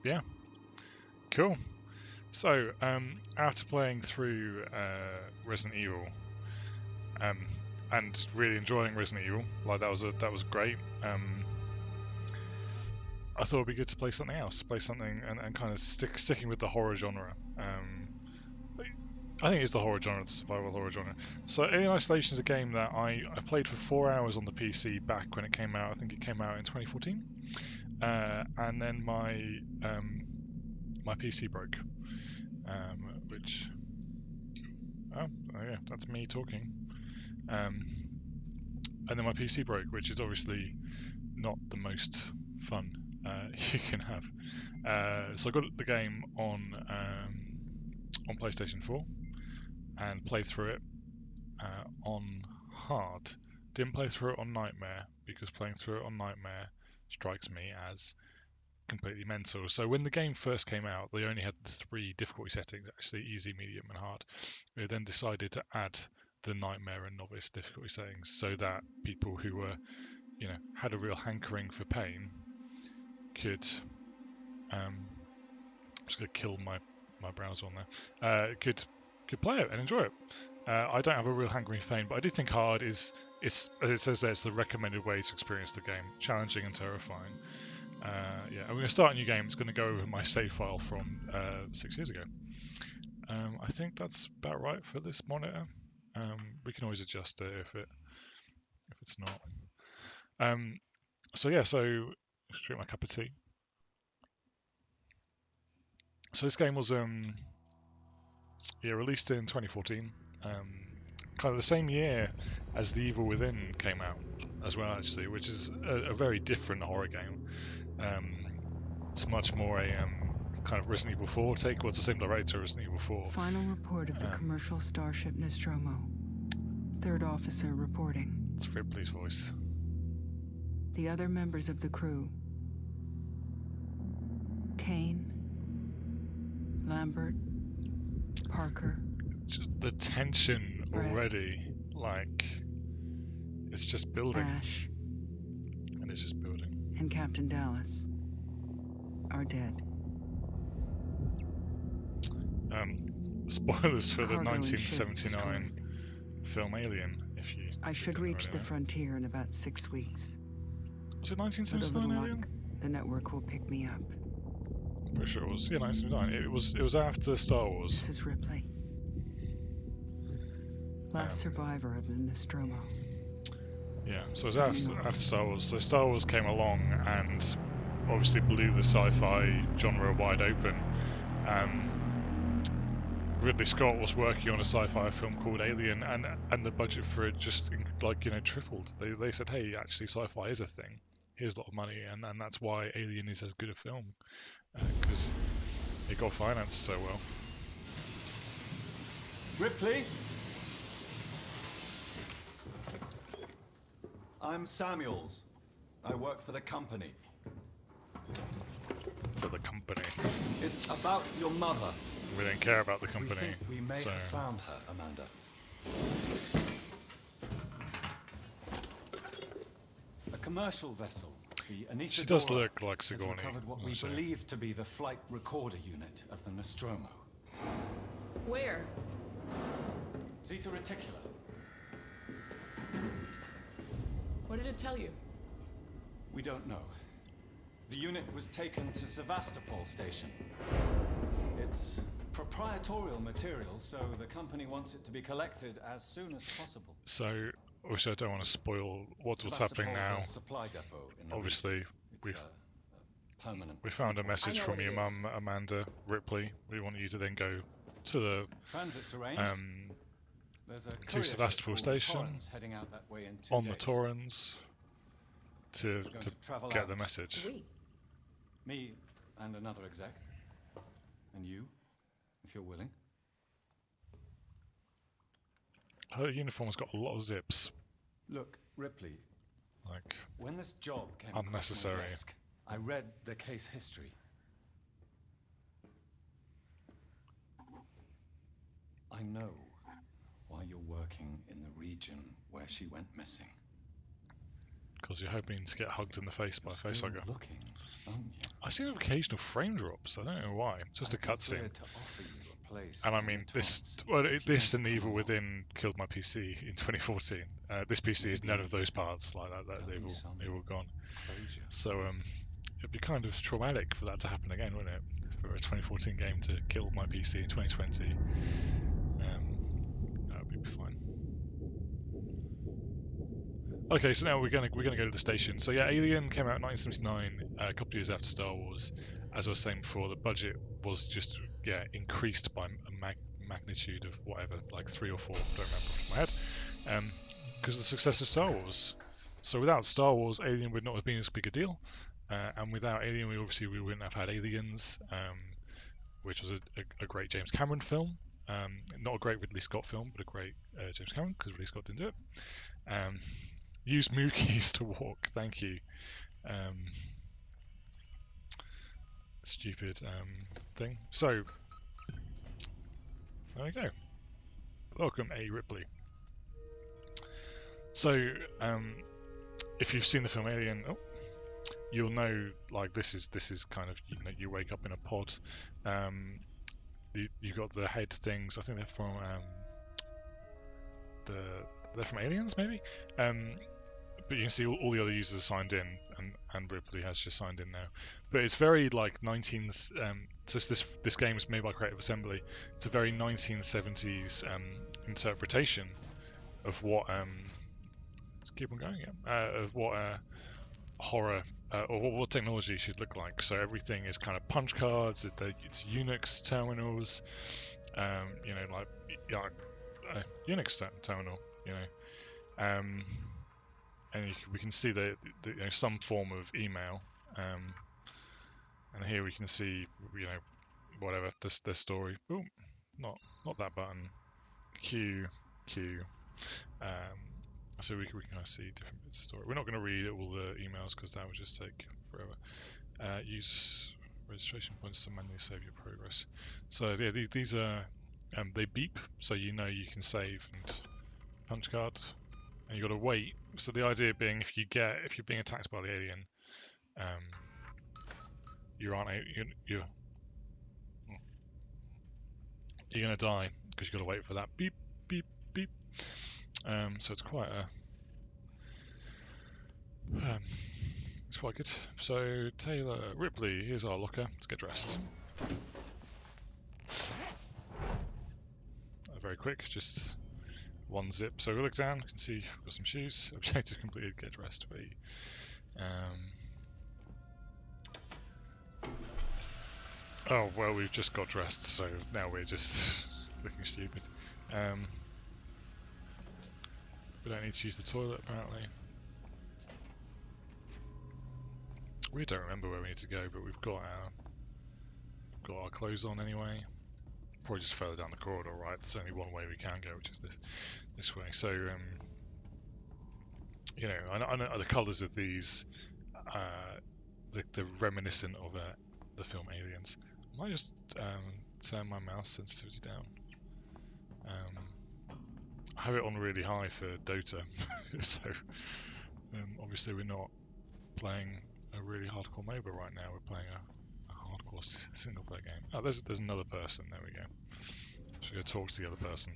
Yeah, cool. So, after playing through Resident Evil, um, and really enjoying Resident Evil, like that was great. I thought it'd be good to play something else, play something and kind of sticking with the horror genre. I think it's the horror genre, the survival horror genre. So Alien Isolation is a game that I played for 4 hours on the PC back when it came out. I think it came out in 2014, and then my PC broke, which oh yeah, that's me talking. Um, and then my PC broke, which is obviously not the most fun you can have. So I got the game on PlayStation 4 and played through it on hard. Didn't play through it on Nightmare because playing through it on Nightmare strikes me as completely mental. So when the game first came out, they only had the 3 difficulty settings, actually easy, medium, and hard. They then decided to add the Nightmare and Novice difficulty settings so that people who were, had a real hankering for pain could. I'm just going to kill my browser on there. Could play it and enjoy it. I don't have a real hankering for pain, but I do think hard is it's as it says there, it's the recommended way to experience the game, challenging and terrifying. Yeah, I'm going to start a new game. It's going to go over my save file from 6 years ago. I think that's about right for this monitor. We can always adjust it if it's not. So yeah, so drink my cup of tea. So this game was released in 2014, kind of the same year as The Evil Within came out as well, actually, which is a very different horror game. It's much more a kind of Resident Evil 4 take. Well, it's the same director as Resident Evil 4. Final report of the commercial starship Nostromo. Third officer reporting. It's Ripley's voice. The other members of the crew. Kane, Lambert, Parker. Just the tension Brett, already, like, it's just building. Ash. And it's just building. And Captain Dallas are dead. Spoilers for the Cargo and ship 1979 destroyed. film Alien, if you I should don't know reach the anyway. frontier in about 6 weeks. Was it With a 1979 little Alien? luck, the network will pick me up. I'm pretty sure it was. Yeah, 1979. It was after Star Wars. This is Ripley. Last survivor of the Nostromo. Yeah, so it was after Star Wars. So Star Wars came along and obviously blew the sci-fi genre wide open. Ridley Scott was working on a sci-fi film called Alien, and the budget for it just tripled. They said, hey, actually, sci-fi is a thing. Here's a lot of money, and that's why Alien is as good a film, because it got financed so well. Ripley? I'm Samuels. I work for the company. For the company. It's about your mother. We don't care about the company. We think we may have found her, Amanda. A commercial vessel, the Anesidora, She does look like has Sigourney. recovered what we believe to be the flight recorder unit of the Nostromo. Where? Zeta Reticula. What did it tell you? We don't know. The unit was taken to Sevastopol Station. It's proprietorial material, so the company wants it to be collected as soon as possible. So, obviously, I don't want to spoil what's happening now. A supply depot in the Obviously, we found a message from your mum, Amanda Ripley. We want you to then go to the to Sevastopol Station on the Torrens to get the message. Me and another exec. And you, if you're willing. Her uniform's got a lot of zips. Look, Ripley. Like, when this job came unnecessary. across my desk, I read the case history. I know why you're working in the region where she went missing. because you're hoping to get hugged in the face by a Still facehugger. looking, aren't you? I see occasional frame drops. I don't know why. It's just a I'd be cutscene. glad to offer you a place And I on mean, the this Torrens, well, if you this want and to the come Evil along. Within killed my PC in 2014. This PC is none of those parts like that. There'll They've be all some gone. closure. So it'd be kind of traumatic for that to happen again, wouldn't it? For a 2014 game to kill my PC in 2020. That would be fine. Okay, so now we're gonna go to the station. So yeah, Alien came out in 1979, a couple of years after Star Wars. As I was saying before, the budget was just increased by a magnitude of whatever, like 3 or 4, don't remember off the top of my head, because of the success of Star Wars. So without Star Wars, Alien would not have been as big a deal, and without Alien, we wouldn't have had Aliens, which was a great James Cameron film. Not a great Ridley Scott film, but a great James Cameron, because Ridley Scott didn't do it. Use Mookies to walk. Thank you. Stupid thing. So there we go. Welcome, A. Ripley. So if you've seen the film Alien, you'll know like this is kind of, you wake up in a pod. You've got the head things. I think they're from they're from Aliens maybe. But you can see all the other users are signed in, and Ripley has just signed in now. But it's very like 19s. So this game is made by Creative Assembly. It's a very 1970s interpretation of what let's keep on going. Of what horror or what technology should look like. So everything is kind of punch cards. It's Unix terminals. Like Unix terminal. And we can see some form of email, and here we can see whatever the story. Oh, not that button. Q. So we can kind of see different bits of story. We're not going to read all the emails because that would just take forever. Use registration points to manually save your progress. So yeah, these are they beep, so you can save and punch card. And you got to wait. So the idea being, if you're being attacked by the alien, you're gonna die because you got to wait for that beep beep beep. So it's quite it's quite good. So Taylor Ripley, here's our locker. Let's get dressed. Very quick, just one zip. So we look down, can see we've got some shoes. Objective completed, get dressed. Oh, well, we've just got dressed, so now we're just looking stupid. We don't need to use the toilet, apparently. We don't remember where we need to go, but we've got our clothes on anyway. Probably just further down the corridor, right? There's only one way we can go, which is this way. So, I know the colours of these, they're reminiscent of the film Aliens. I might just turn my mouse sensitivity down. I have it on really high for Dota, so obviously we're not playing a really hardcore MOBA right now. We're playing a hardcore single player game. Oh, there's another person. There we go. Should go talk to the other person.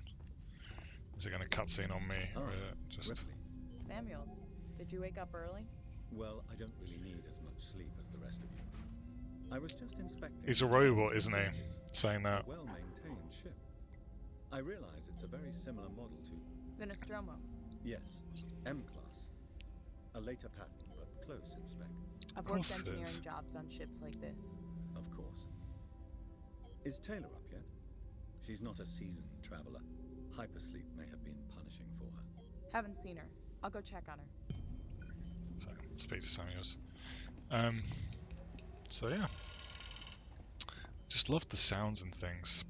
Is it going to cutscene on me? Just Ripley. Samuels, did you wake up early? Well, I don't really need as much sleep as the rest of you. I was just inspecting. He's a the robot, Torrens isn't he? facilities. Saying that. A well-maintained ship. I realize it's a very similar model to, The Nostromo. yes, M-Class. A later pattern, but close in spec. I've course worked it engineering is. jobs on ships like this. Of course. Is Taylor up yet? She's not a seasoned traveler. Hypersleep may have been punishing for her. Haven't seen her. I'll go check on her. So speak to Samuels. So yeah, just love the sounds and things.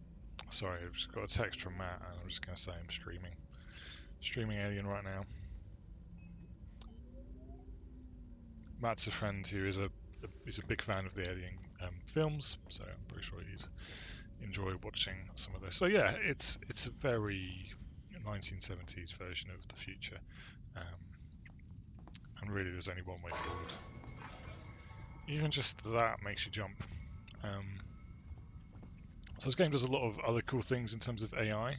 Sorry, I've just got a text from Matt, and I'm just gonna say I'm streaming Alien right now. Matt's a friend who is a big fan of the Alien films, so I'm pretty sure he'd enjoy watching some of this. So yeah, it's a very 1970s version of the future, And really, there's only one way forward. Even just that makes you jump. So this game does a lot of other cool things in terms of AI,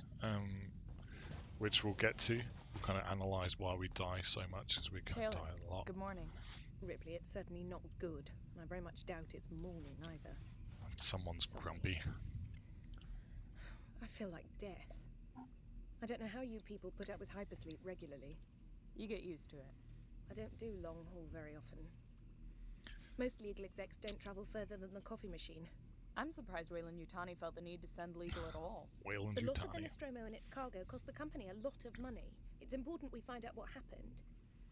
which we'll get to. We'll kind of analyse why we die so much, as we kind of Taylor, die a lot. good morning. Ripley, it's certainly not good, and I very much doubt it's morning either. Someone's Sorry. grumpy. I feel like death. I don't know how you people put up with hypersleep regularly. You get used to it. I don't do long haul very often. Most legal execs don't travel further than the coffee machine. I'm surprised Wayland Yutani felt the need to send legal at all. Wayland The loss of the Yutani. Nostromo and its cargo cost the company a lot of money. It's important we find out what happened.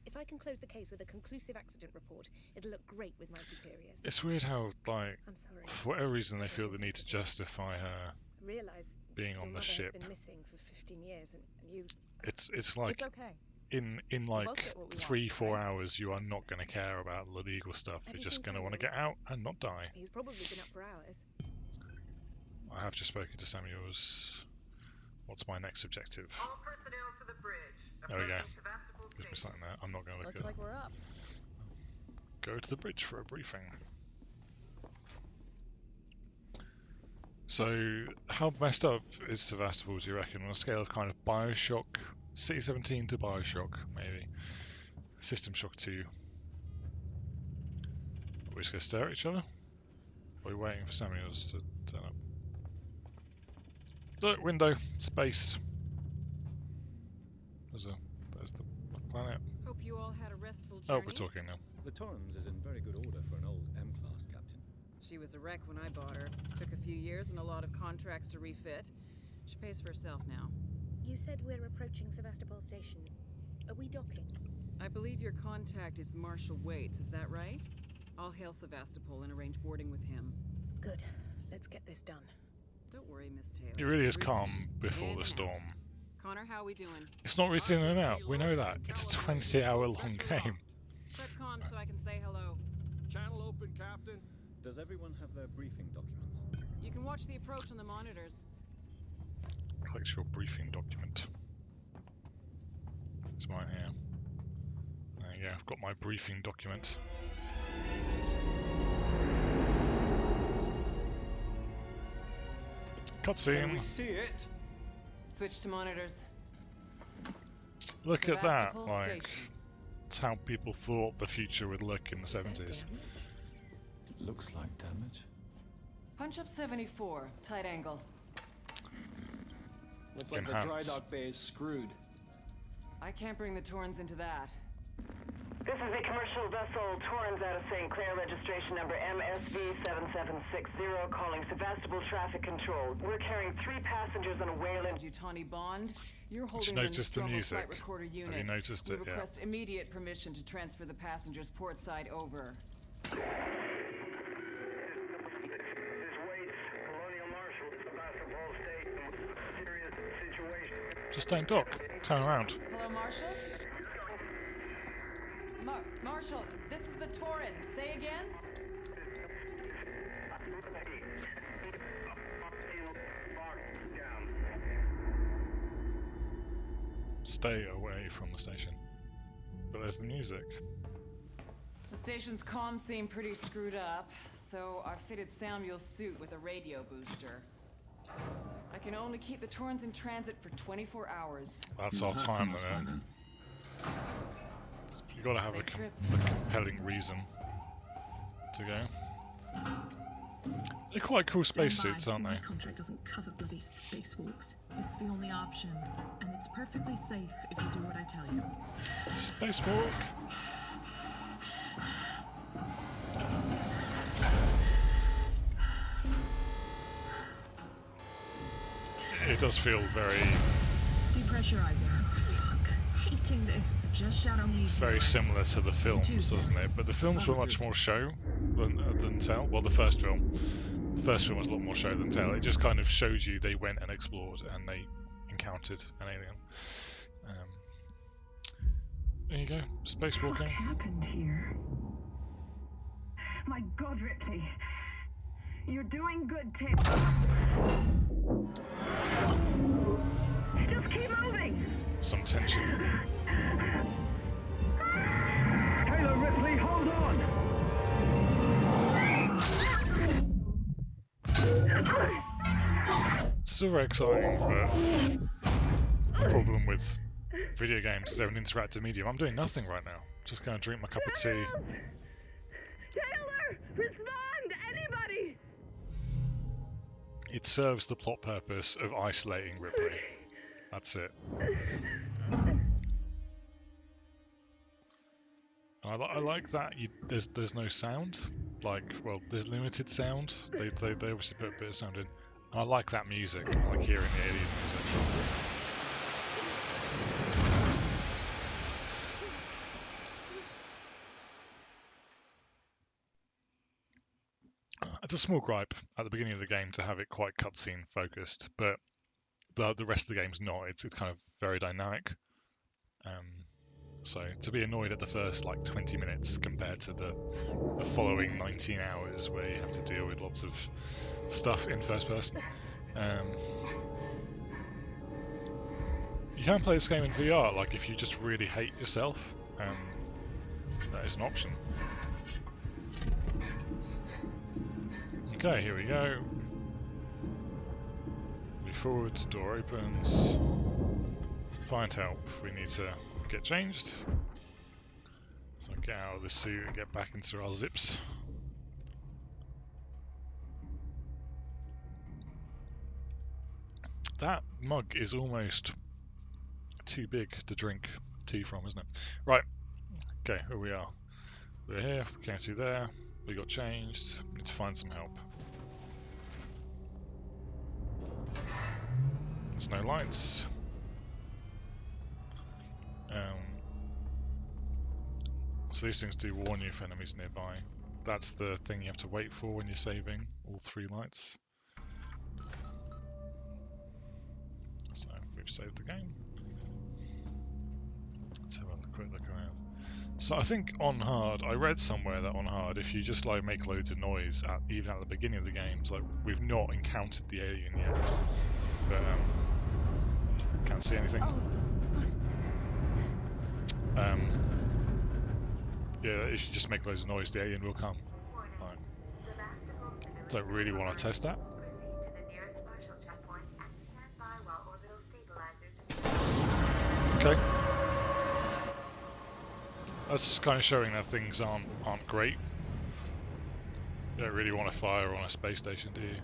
If I can close the case with a conclusive accident report, it'll look great with my superiors. It's weird how, like, I'm sorry. for whatever reason, they feel the need to justify her I realise being your on the mother ship. has been missing for 15 years, and you... It's like It's okay. in both like get what we want, 3-4 right? hours, you are not going to care about the legal stuff. Have You're you just seen going to want to Samuels? get out and not die. He's probably been up for hours. I have just spoken to Samuels. What's my next objective? All personnel to the bridge. There we go. Approaching Sevastopol Gives me Station. something there. I'm not going to look Looks at like we're up. Go to the bridge for a briefing. So, how messed up is Sevastopol, do you reckon, on a scale of kind of Bioshock, City 17 to Bioshock, maybe? System Shock 2. Are we just going to stare at each other? Or are we waiting for Samuels to turn up? Look, window, space. There's the planet. Hope you all had a restful Oh, journey. we're talking now. The Torrens is in very good order for an old M-class captain. She was a wreck when I bought her. Took a few years and a lot of contracts to refit. She pays for herself now. You said we're approaching Sevastopol Station. Are we docking? I believe your contact is Marshal Waits, is that right? I'll hail Sevastopol and arrange boarding with him. Good. Let's get this done. Don't worry, Miss Taylor. It really is Routine. calm before In the and storm. out. Connor, how we doing? It's not written in and out. We know that. It's a 20-hour long game. Prep comm so I can say hello. Channel open, Captain. Does everyone have their briefing documents? You can watch the approach on the monitors. Click your briefing document. It's mine here. Yeah, I've got my briefing document. Can Cutscene. we see it? Switch to monitors. Look at that. Sevastopol Like, Station. it's how people thought the future would look in the 70s. It looks like damage. Punch up 74, tight angle. Looks like the dry Enhance. dock bay is screwed. I can't bring the Torrens into that. This is the commercial vessel Torrens out of St. Clair, registration number MSV7760, calling Sevastopol Traffic Control. We're carrying 3 passengers on a Wayland. Yutani Bond, you're You holding the noticed the Nostromo music. flight recorder Have unit. you noticed we it? Yeah. request immediate permission to transfer the passengers port side over. This is Waits, Colonial Marshal, Sevastopol Station. Serious situation. Just don't dock. Turn around. Hello, Marshal? Marshal, this is the Torrens. Say again? Stay away from the station. But there's the music. The station's comms seem pretty screwed up, so I fitted Samuel's suit with a radio booster. I can only keep the Torrens in transit for 24 hours. That's our time limit. You gotta have a, Safe trip. a compelling reason to go. They're quite cool spacesuits, aren't My they? contract doesn't cover bloody spacewalks. It's the only option, and it's perfectly safe if you do what I tell you. Spacewalk. It does feel very, Depressurizing. Oh, fuck. Hating this. Just shadow me. very similar to the films, doesn't it? But the films were much more show than tell. Well, the first film was a lot more show than tell. It just kind of showed you they went and explored and they encountered an alien. There you go, spacewalking. What happened here? My God, Ripley. You're doing good, Tim. Just keep moving. Some tension. Taylor, Ripley, hold on! Still very exciting, but the problem with video games is they're an interactive medium. I'm doing nothing right now. Just gonna drink my cup of tea. Taylor! Respond! Anybody! It serves the plot purpose of isolating Ripley. That's it. I like that there's no sound. Like, well, there's limited sound. They obviously put a bit of sound in. And I like that music. I like hearing the alien music. It's a small gripe at the beginning of the game to have it quite cutscene focused, but the rest of the game's not. It's kind of very dynamic. So to be annoyed at the first like 20 minutes compared to the following 19 hours where you have to deal with lots of stuff in first person. You can play this game in VR, like if you just really hate yourself, that is an option. Okay, here we go. Move forwards, door opens. Find help. We need to get changed. So get out of the suit and get back into our zips. That mug is almost too big to drink tea from, isn't it? Right. Okay, here we are. We're here, we came through there, we got changed, need to find some help. There's no lights. So these things do warn you if enemies nearby. That's the thing you have to wait for when you're saving, all 3 lights. So we've saved the game. Let's have a quick look around. So I think on hard, I read somewhere that on hard, if you just like make loads of noise even at the beginning of the games, like we've not encountered the alien yet, but can't see anything. Yeah, if you just make loads of noise, the alien will come. Right. Don't really want to test that. Okay. That's just kind of showing that things aren't great. You don't really want to fire on a space station, do you?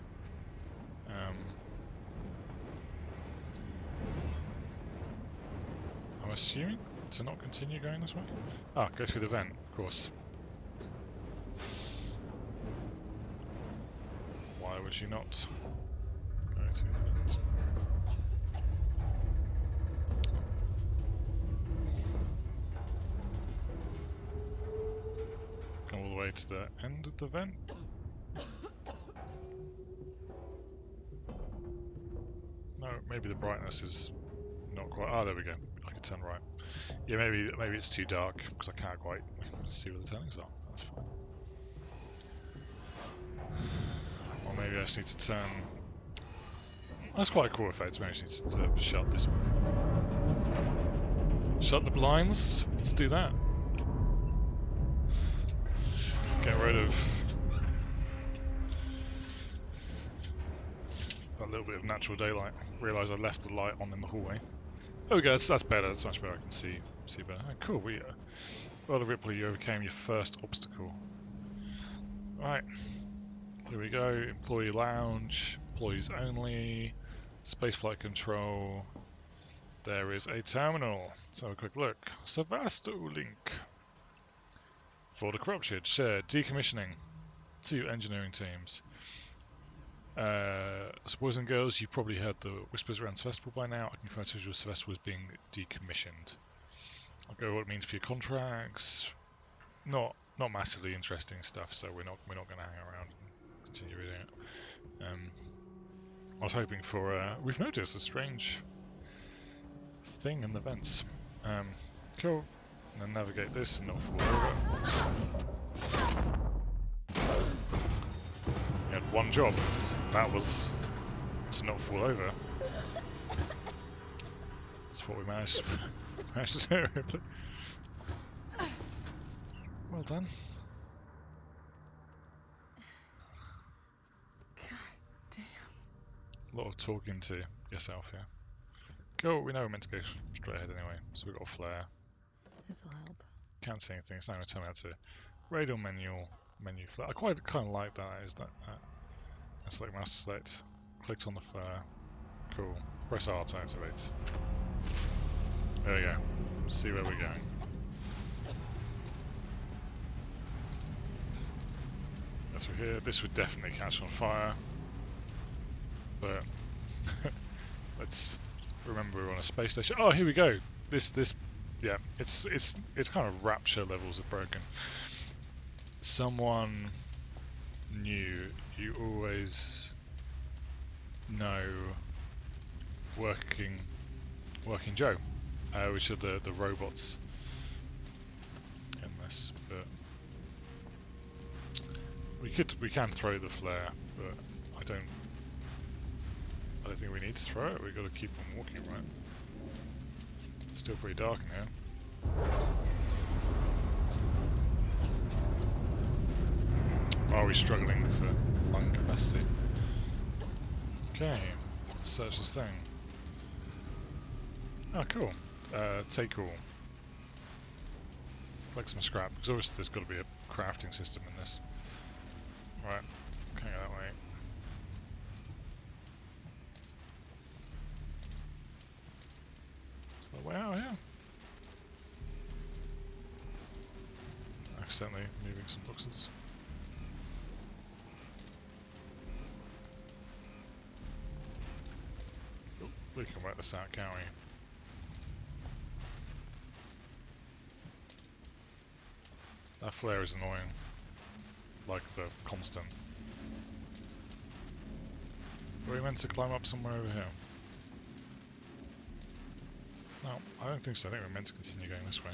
I'm assuming to not continue going this way. Ah, go through the vent, of course. Why would she not go through the vent? Come all the way to the end of the vent. No, maybe the brightness is not quite. Ah, there we go. I can turn right. Yeah, maybe it's too dark because I can't quite see where the turnings are. That's fine. Or maybe I just need to turn. That's quite a cool effect. Maybe I just need to shut this. Shut the blinds. Let's do that. Get rid of that little bit of natural daylight. Realise I left the light on in the hallway. Oh, good. That's better. That's much better. I can see better. Oh, cool. Well, Ripley, you overcame your first obstacle. Right. Here we go. Employee lounge. Employees only. Spaceflight control. There is a terminal. Let's have a quick look. Sevastolink. For the corruption, shared decommissioning. 2 engineering teams. So boys and girls, you've probably heard the whispers around Sevastopol by now. I can confirm to you Sevastopol is being decommissioned. I'll go over what it means for your contracts. Not massively interesting stuff, so we're not going to hang around and continue reading it. I was hoping for we've noticed a strange thing in the vents. Cool. And then navigate this and not fall over. You had one job. That was to not fall over. That's what we managed to do. Well done. God damn. A lot of talking to yourself here. Cool, we know we're meant to go straight ahead anyway, so we've got a flare. This'll help. Can't see anything, it's not going to tell me how to radial menu flare. I quite kind of like that, is that I select mouse select, clicked on the flare. Cool. Press R to activate. There we go. See where we're going. That's through here. This would definitely catch on fire. But let's remember we're on a space station. Oh, here we go. This yeah, it's kind of Rapture levels of broken. Someone knew, you always know Working Joe, which are the robots in this, but we can throw the flare, but I don't think we need to throw it. We've got to keep on walking, right? It's still pretty dark in here. Are we struggling for lung capacity? Okay, search this thing. Oh, cool. Take all. Collect some scrap, because obviously there's got to be a crafting system in this. Right, can't go that way. Is there a way out here? Accidentally moving some boxes. Oh, we can work this out, can't we? That flare is annoying, like the constant. Are we meant to climb up somewhere over here? No, I don't think so. I think we're meant to continue going this way.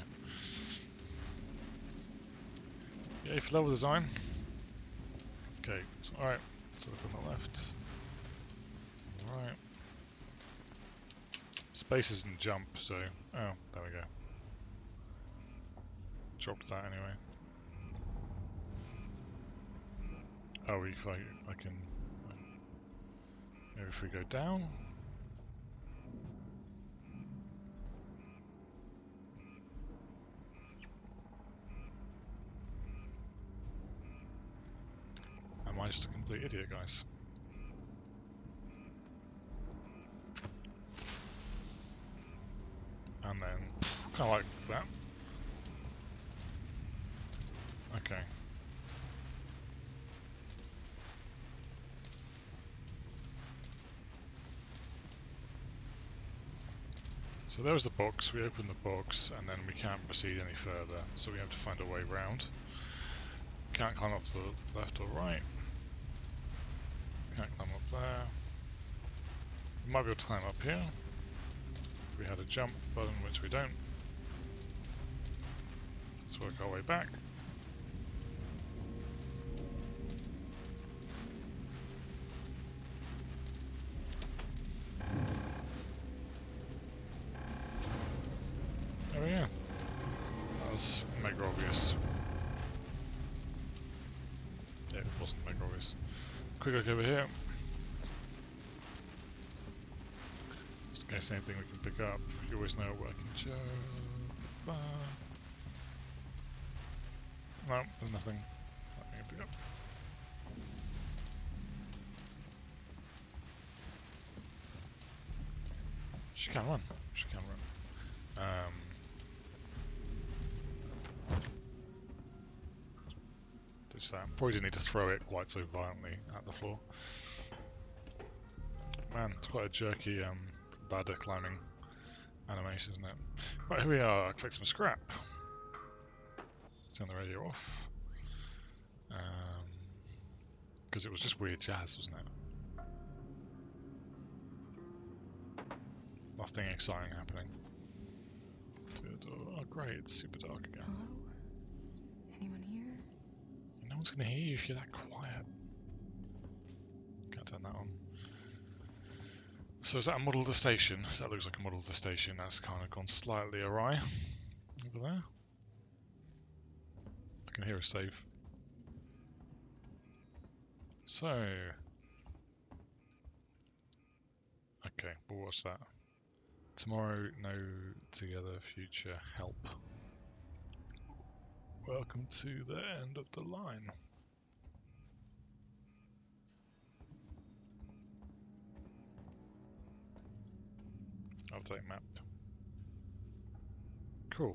Yay for level design. Okay, so, alright, so look on the left. Alright. Space isn't jump, so... oh, there we go. Dropped that anyway. Oh, if I can... maybe if we go down? Am I just a complete idiot, guys? And then, kind of like that. Okay. So there was the box, we open the box, and then we can't proceed any further, so we have to find a way round. Can't climb up to the left or right. Can't climb up there. We might be able to climb up here. We had a jump button, which we don't. So let's work our way back. Oh yeah, that was mega obvious. Yeah, it wasn't mega obvious. Quick look over here. Just in case anything we can pick up. You always know Working Joe. No, there's nothing. Nothing to pick up. She can run. She can run. Ditch that. Probably didn't need to throw it quite so violently at the floor. Man, it's quite a jerky ladder climbing animation, isn't it? Right, here we are. Collect some scrap. Turn the radio off. Because it was just weird jazz, wasn't it? Nothing exciting happening. Oh great, it's super dark again. Hello? Anyone here? No one's gonna hear you if you're that quiet. Can't turn that on. So is that a model of the station? That looks like a model of the station. That's kind of gone slightly awry. Over there. can hear a save. So, okay, we'll watch that. Tomorrow, no together, future, help. Welcome to the end of the line. Update map. Cool.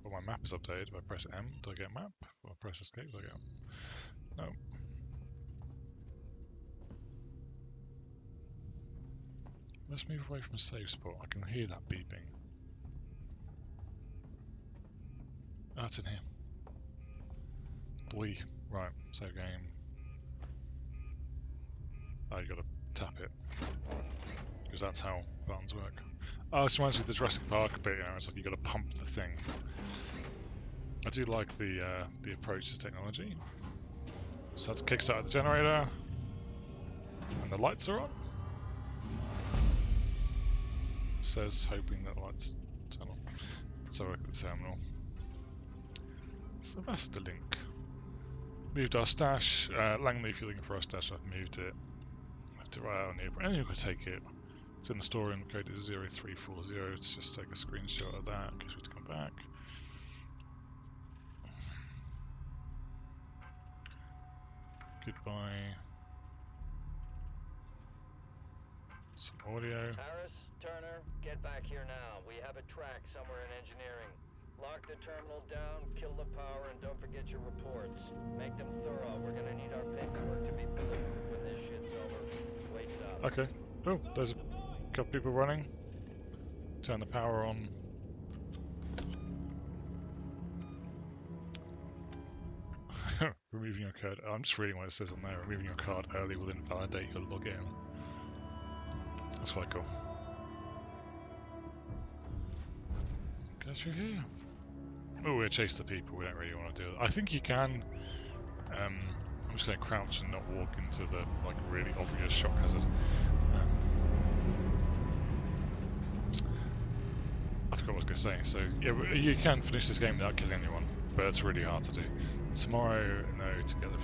Well, my map is updated. If I press M, do I get map? If I press escape, do I get... No. Let's move away from a save spot. I can hear that beeping. Ah, it's in here. Boy. Right, save game. Oh, you gotta tap it. Because that's how buttons work. Oh, this reminds me of the Jurassic Park bit, you know, it's like you gotta pump the thing. I do like the approach to technology. So let's kickstart the generator. And the lights are on. Says hoping that lights turn on. Let's have a look at the terminal. Sevastolink. Moved our stash. Langley, if you're looking for our stash, I've moved it. Left it right out on here. Anyone could take it. It's in the storeroom. Code is 0340. Let's just take a screenshot of that in case we have to come back. Goodbye. Some audio. Harris, Turner, get back here now. We have a track somewhere in engineering. Lock the terminal down, kill the power, and don't forget your reports. Make them thorough. We're gonna need our paperwork to be bulletproof when this shit's over. Wait up. Okay. Oh, there's a couple people running. Turn the power on. Removing your card. I'm just reading what it says on there. Removing your card early will invalidate your login. That's quite cool. Go through here. Oh, we'll chase the people. We don't really want to do it. I think you can. I'm just going to crouch and not walk into the like really obvious shock hazard. I forgot what I was going to say. So yeah, you can finish this game without killing anyone, but it's really hard to do. Tomorrow, no, together.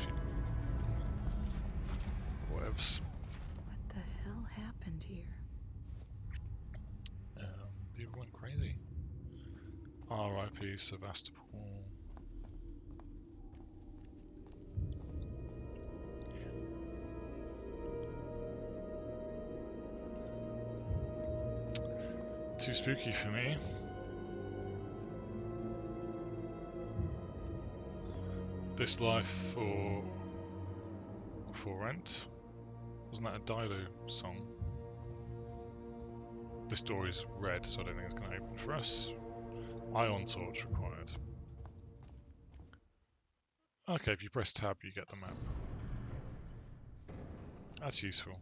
Whatevs. What the hell happened here? People went crazy. R.I.P. Sevastopol. Too spooky for me. This life for rent. Wasn't that a Dido song? This door is red, so I don't think it's going to open for us. Ion torch required. Okay, if you press tab, you get the map. That's useful.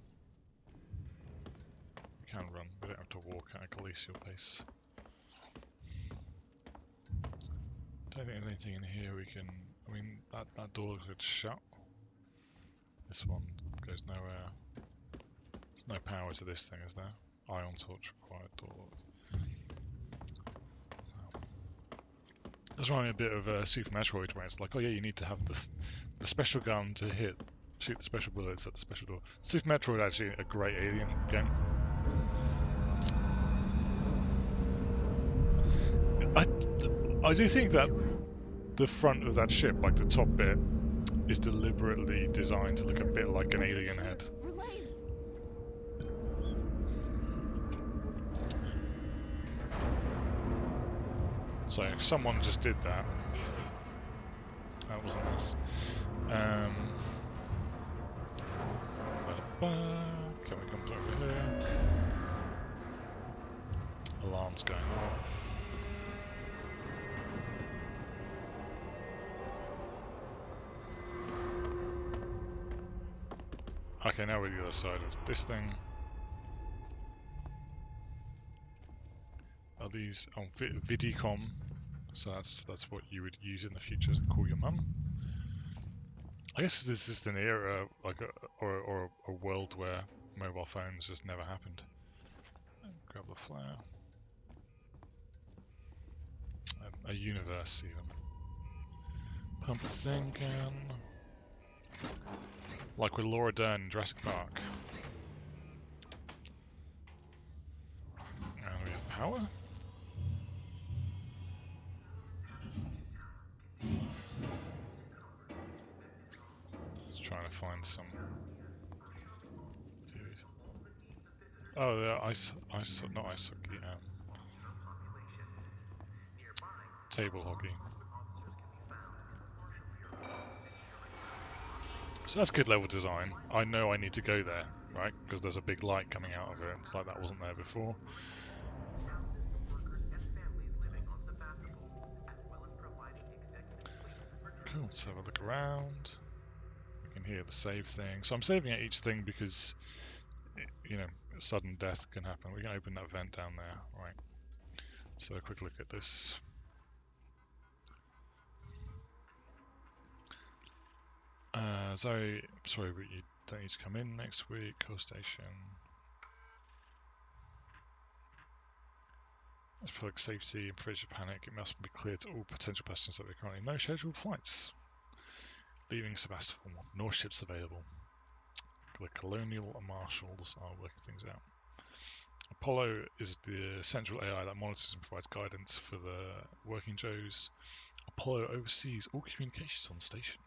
We can run, we don't have to walk at a glacial pace. Don't think there's anything in here we can... I mean, that door looks like it's shut. This one goes nowhere. There's no power to this thing, is there? Ion torch required door. Does remind me a bit of Super Metroid, where it's like, oh yeah, you need to have the special gun to shoot the special bullets at the special door. Super Metroid actually a great Alien game. I do think that the front of that ship, like the top bit, is deliberately designed to look a bit like an alien head. So someone just did that. That was a mess. Can we come over here? Alarm's going off. Okay, now we're the other side of this thing. Are these on Vidicom? So that's what you would use in the future to call your mum. I guess this is an era, like or a world where mobile phones just never happened. Grab the flare. A universe even. Pump thinking. Like with Laura Dern in Jurassic Park. And we have power. Just trying to find some. Oh, the not ice hockey. Table hockey. So that's good level design. I know I need to go there, right? Because there's a big light coming out of it. It's like that wasn't there before. Cool, let's have a look around. We can hear the save thing. So I'm saving at each thing because, you know, sudden death can happen. We can open that vent down there, right? So a quick look at this. Zoe, sorry, but you don't need to come in next week. Call station. As public safety and prevention of panic, it must be clear to all potential passengers that there are currently no scheduled flights leaving Sebastopol, nor ships available. The Colonial Marshals are working things out. Apollo is the central AI that monitors and provides guidance for the working Joes. Apollo oversees all communications on the station.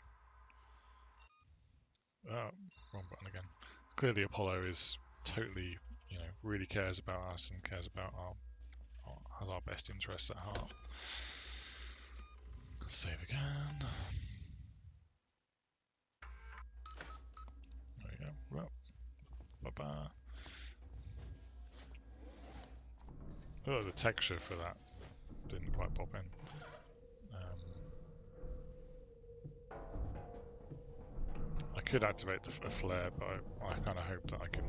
Wrong button again. Clearly Apollo is totally, you know, really cares about us and cares about has our best interests at heart. Save again. There we go. Well, bye-bye. Oh, the texture for that didn't quite pop in. I could activate a flare, but I kind of hope that I can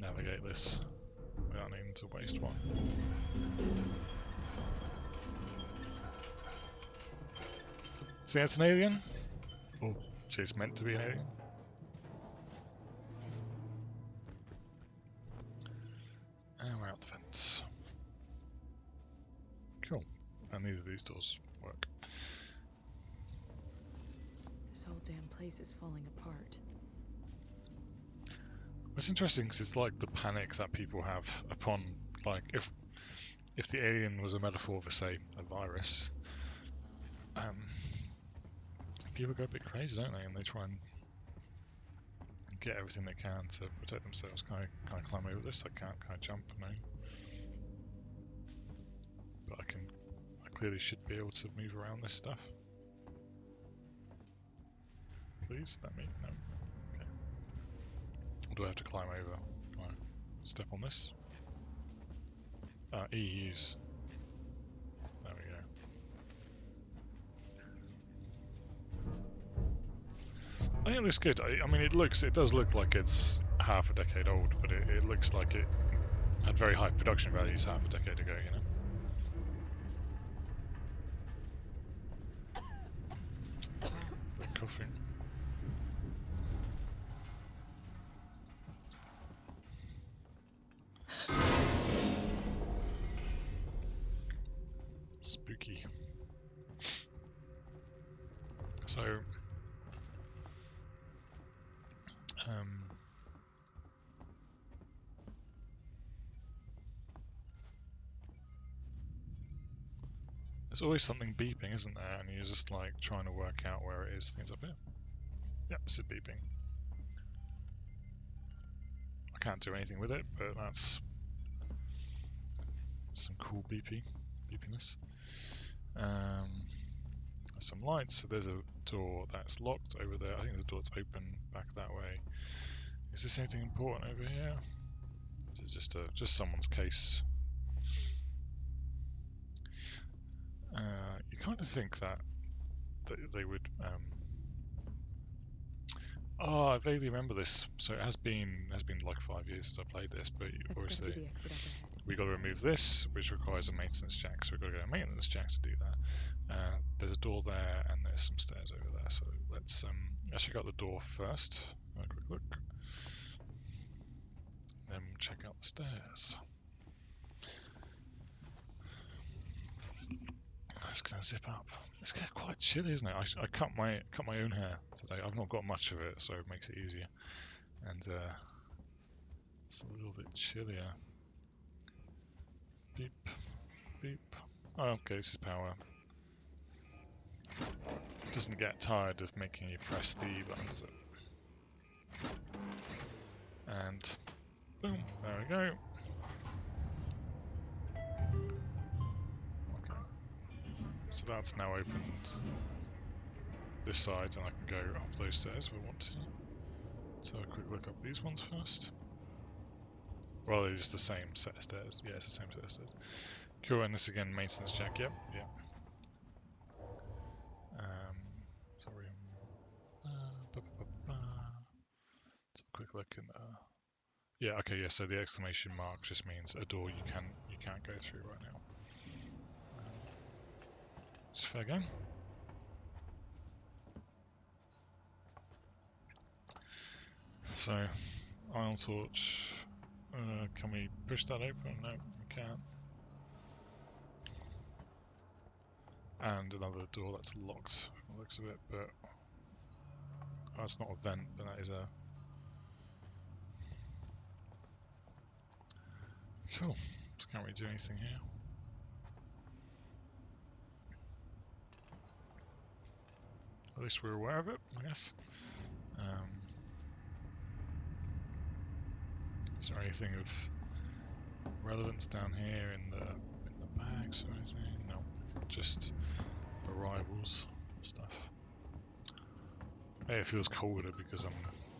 navigate this without needing to waste one. See, it's an alien? Oh, she's meant to be an alien. And we're out the fence. Cool. And neither of these doors work. This whole damn place is falling apart. What's interesting because it's like the panic that people have upon, like, if the alien was a metaphor for, say, a virus, people go a bit crazy, don't they? And they try and get everything they can to protect themselves. Can I climb over this? I can't. Can I jump? No. But I clearly should be able to move around this stuff. Please let me. No. Okay. Or do I have to climb over? Can I step on this? EUs. There we go. I think it looks good. I mean, it does look like it's half a decade old, but it looks like it had very high production values half a decade ago, you know? Coffee. Spooky. So, there's always something beeping, isn't there? And you're just like trying to work out where it is. Things up here. Yep, this is beeping. I can't do anything with it, but that's some cool beepiness. Some lights. So there's a door that's locked over there. I think the door's open back that way. Is this anything important over here? This is just someone's case. You kind of think that they would. Oh, I vaguely remember this. So it has been like 5 years since I played this, but That's obviously gotta be the exit up ahead. we got to remove this, which requires a maintenance jack. So we've got to go to a maintenance jack to do that. There's a door there, and there's some stairs over there. So let's check out the door first. Have a quick look. Then check out the stairs. Let's just gonna zip up. It's getting quite chilly, isn't it? I cut my own hair today. I've not got much of it, so it makes it easier. And it's a little bit chillier. Beep, beep. Oh, okay, this is power. It doesn't get tired of making you press the button, does it? And boom, there we go. Okay. So that's now opened this side, and I can go up those stairs if I want to. So a quick look up these ones first. Well, they're just the same set of stairs. Yeah, it's the same set of stairs. Cool, and this again, maintenance check. Yep, yep. Sorry. Let's have a quick look in there. Yeah, okay, yeah. So the exclamation mark just means a door you can't go through right now. It's fair game. So, ion torch. Can we push that open? No, we can't. And another door that's locked, by the looks of it, but that's not a vent, but that is a... Cool, so can't really do anything here. At least we're aware of it, I guess. Is there anything of relevance down here in the bags or anything? No, just arrivals stuff. Hey, it feels colder because I'm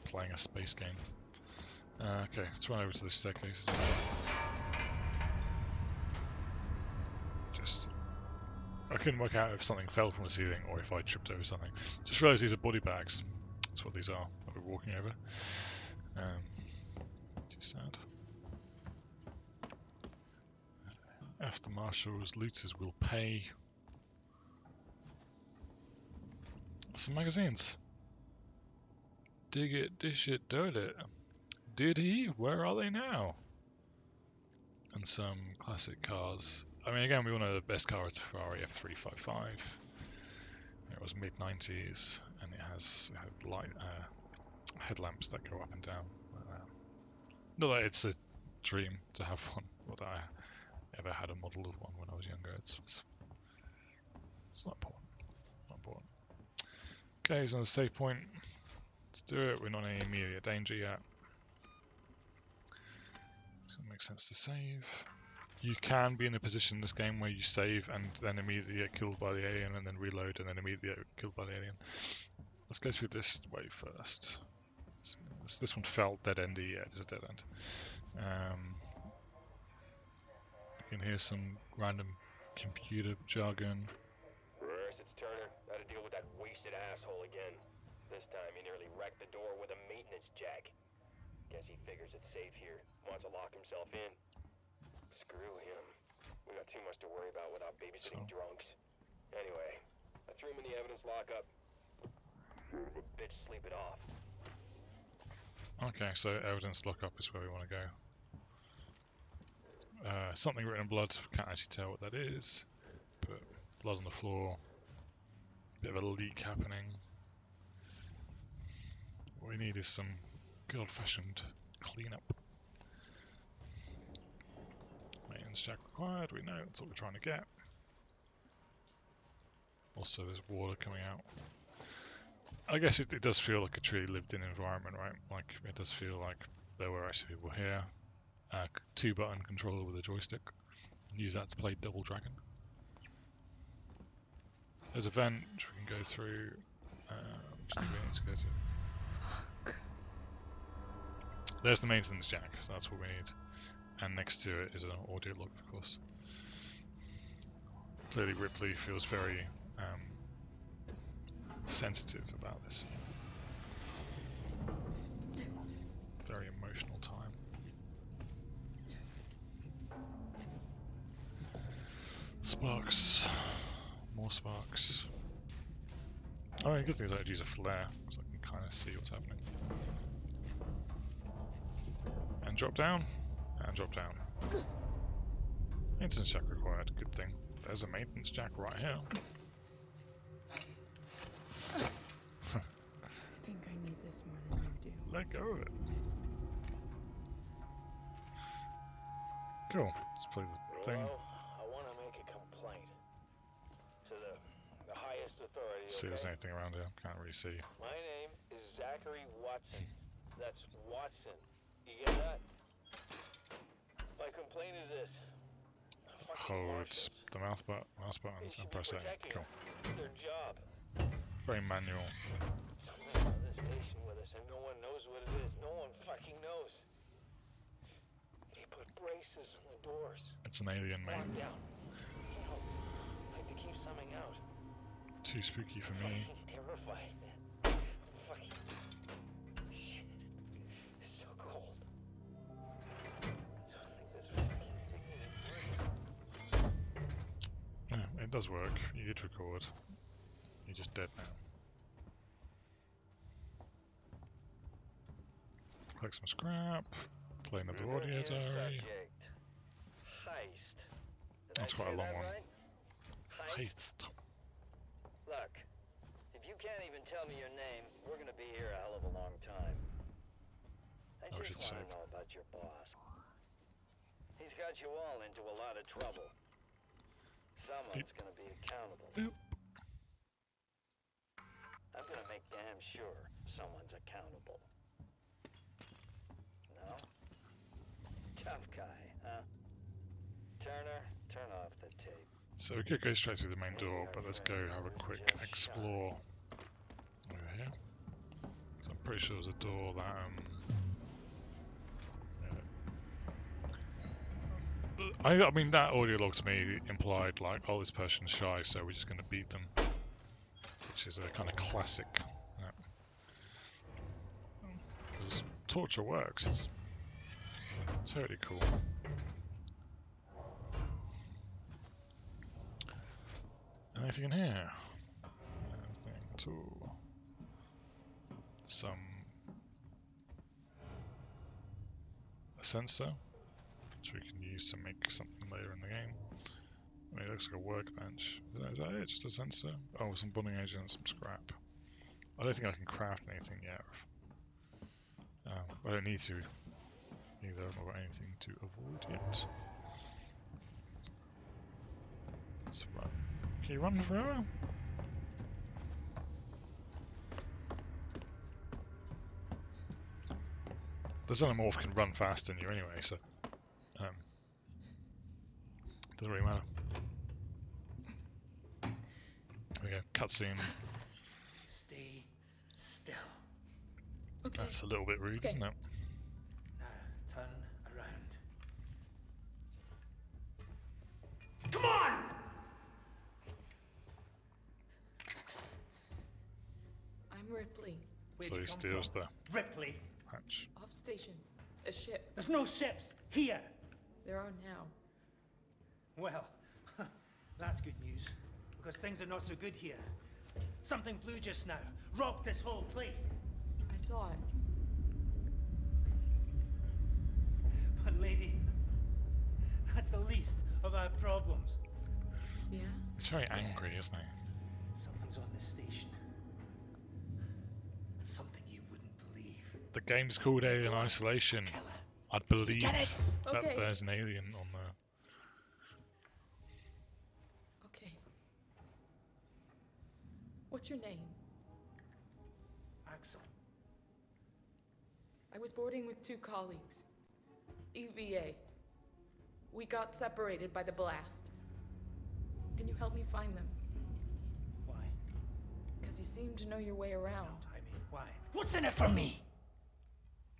playing a space game. Okay, let's run over to the staircase. Just, I couldn't work out if something fell from the ceiling or if I tripped over something. Just realised these are body bags. That's what these are that we're walking over. Too sad. After marshals, looters will pay. Some magazines. Dig it, dish it, dirt it. Did he? Where are they now? And some classic cars. I mean, again, we all know the best car is the Ferrari F355. It was mid-90s, and it had light headlamps that go up and down like that. Not that it's a dream to have one, or that I ever had a model of one when I was younger. It's not important. Not important. Okay, he's on the save point. Let's do it. We're not in any immediate danger yet. So it makes sense to save. You can be in a position in this game where you save and then immediately get killed by the alien, and then reload and then immediately get killed by the alien. Let's go through this way first. So this one felt dead-endy. Yeah, it's a dead end. You can hear some random computer jargon. Reverse, it's Turner. Gotta deal with that wasted asshole again. This time he nearly wrecked the door with a maintenance jack. Guess he figures it's safe here. Wants to lock himself in. Screw him. We got too much to worry about without babysitting drunks. Anyway, I threw him in the evidence lockup. Son of a bitch, sleep it off. Okay, so evidence lockup is where we want to go. Something written in blood. Can't actually tell what that is. But blood on the floor. Bit of a leak happening. What we need is some good old-fashioned cleanup. Maintenance jack required. We know that's what we're trying to get. Also, there's water coming out. I guess it does feel like a truly lived-in environment, right? Like, it does feel like there were actually people here. 2-button controller with a joystick. Use that to play Double Dragon. There's a vent which we can go through. Which we need to go through. There's the maintenance jack, so that's what we need. And next to it is an audio log, of course. Clearly Ripley feels very sensitive about this. Very emotional time. Sparks. More sparks. Oh, the good thing is I could use a flare, because I can kind of see what's happening. And drop down. And drop down. Maintenance check required. Good thing. There's a maintenance jack right here. I think I need this more than you do. Let go of it. Cool. Let's play the thing. Well, I want to make a complaint to the highest authority. See if there's okay? anything around here. Can't really see. My name is Zachary Watson. That's Watson. You get that? My complaint is this. Fucking Hold Martians. the mouse buttons and press A. Cool. Their job. Very manual. Something on this station with us, and no one knows what it is. No one fucking knows. They put braces on the doors. It's an alien, mate. Locked down. Hell, like to keep something out. Too spooky for me. Fucking terrified. Fucking shit. It's so cold. I don't think this fucking thing works. Yeah, it does work. You did record. You're just dead now. Collect some scrap. Play another audio diary. Subject. Heist. Did That's I quite a say long that one. right? Heist. Look, if you can't even tell me your name, we're gonna be here a hell of a long time. I I just should want save. to know about your boss. He's got you all into a lot of trouble. Someone's gonna be accountable. Boop. I'm gonna make damn sure someone's accountable. No? Tough guy, huh? Turner, turn off the tape. So we could go straight through the main door, but let's go have a quick explore over here. So I'm pretty sure there's a door that I mean that audio log to me implied like, oh, this person's shy, so we're just going to beat them, which is a kind of classic. Because torture works. It's totally cool. Anything in here? Anything at all? A sensor, which we can use to make something later in the game. I mean, it looks like a workbench. Is that it? Just a sensor? Oh, some bonding agent and some scrap. I don't think I can craft anything yet. I don't need to either. I've not got anything to avoid yet. Let's run. Can you run forever? The Xenomorph can run faster than you anyway, so doesn't really matter. There we go, cutscene. Stay still. Okay. That's a little bit rude, isn't it? Now turn around. Come on! I'm Ripley. Where'd So you he come steals from? the Ripley. hatch. Off station. A ship. There's no ships here. There are now. Well, that's good news, because things are not so good here. Something blew just now, rocked this whole place. I saw it. But lady, that's the least of our problems. Yeah? He's very angry, isn't he? Something's on this station. Something you wouldn't believe. The game's called Alien Isolation. I believe that Okay. there's an alien on there. Okay. What's your name? Axel. I was boarding with 2 colleagues. EVA. We got separated by the blast. Can you help me find them? Why? Because you seem to know your way around. No, I mean, why? What's in it for me?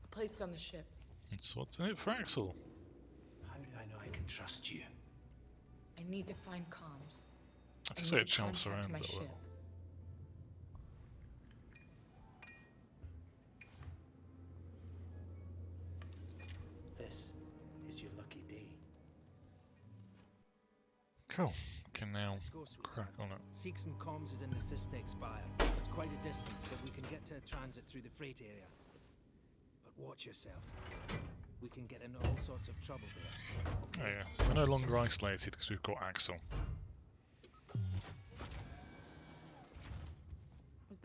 A place on the ship. That's what's in it for Axel. How do I know I can trust you? I need to find comms. I I have to say need it to jumps contact around my a little. ship. This is your lucky day. Cool. Can now Let's go, crack sweetheart. on it. Seeks and Comms is in the Systex Spire. It's quite a distance, but we can get to a transit through the freight area. But watch yourself. We can get into all sorts of trouble there. Oh yeah, we're no longer isolated because we've got Axel.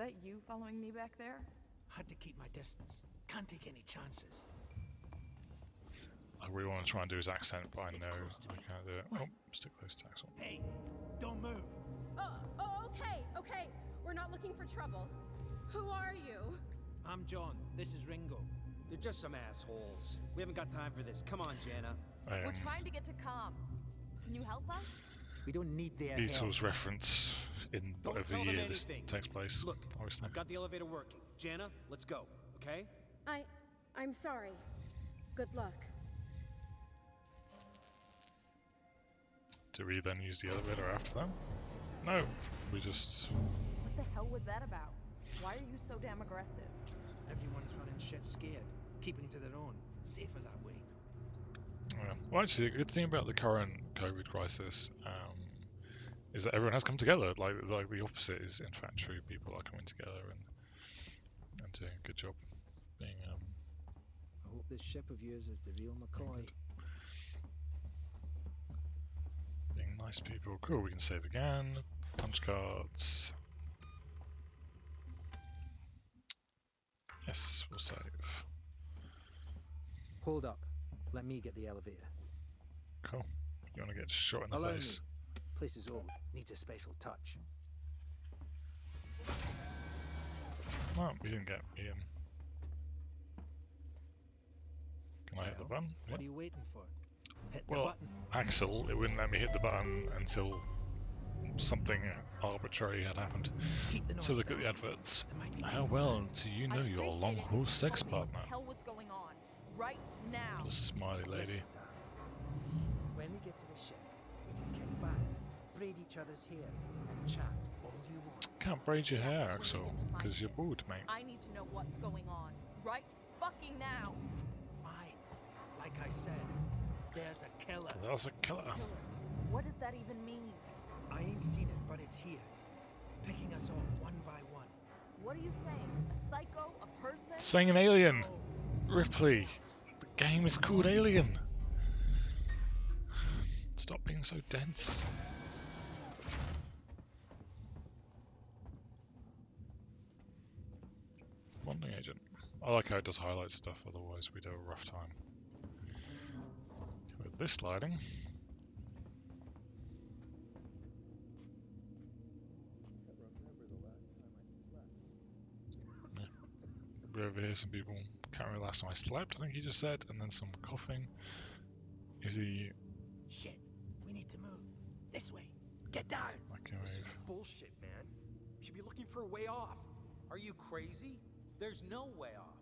that you following me back there? Had to keep my distance. Can't take any chances. I really want to try and do his accent, but I know I can't do it. Oh, stick close to Axel. Hey, don't move. Okay. We're not looking for trouble. Who are you? I'm John. This is Ringo. They're just some assholes. We haven't got time for this. Come on, Jana. We're trying to get to comms. Can you help us? We don't need their Beatles help. reference in Don't whatever tell them year this anything. takes place. Look, obviously. I've got the elevator working. Jana, let's go, okay? I'm sorry. Good luck. Do we then use the elevator after that? No, we just. What the hell was that about? Why are you so damn aggressive? Everyone's running shit scared, keeping to their own. Safer that way. Yeah. Well, actually, a good thing about the current COVID crisis is that everyone has come together. Like the opposite is in fact true. People are coming together and doing a good job. Being I hope this ship of yours is the real McCoy. being nice people. Cool. We can save again. Punch cards. Yes, we'll save. Hold up. Let me get the elevator. Cool. You want to get shot in the Allow face? me. Place is old. Needs a special touch. No, we didn't get Ian. Can I hit the button? What are you waiting for? Hit the Well, button. Axel, it wouldn't let me hit the button until something arbitrary had happened. So look at the adverts. How well do you know your long-haul sex partner? What the hell was going on? Right now. The smiley lady. Listen, darling. When we get to the ship, we can kick back, braid each other's hair, and chat all you want. Can't braid your hair, Axel, because you're bald, mate. I need to know what's going on. Right fucking now. Fine. Like I said, there's a killer. That's a killer. What does that even mean? I ain't seen it, but it's here. Picking us off one by one. What are you saying? A psycho? A person? Saying an alien! Ripley! The game is called Alien! Stop being so dense. Bonding agent. I like how it does highlight stuff, otherwise we'd have a rough time. With this lighting. Yeah. Over here, some people can't remember last time I slept, I think he just said, and then some coughing. Is he. Shit, we need to move. This way. Get down. This is bullshit, man. You should be looking for a way off. Are you crazy? There's no way off.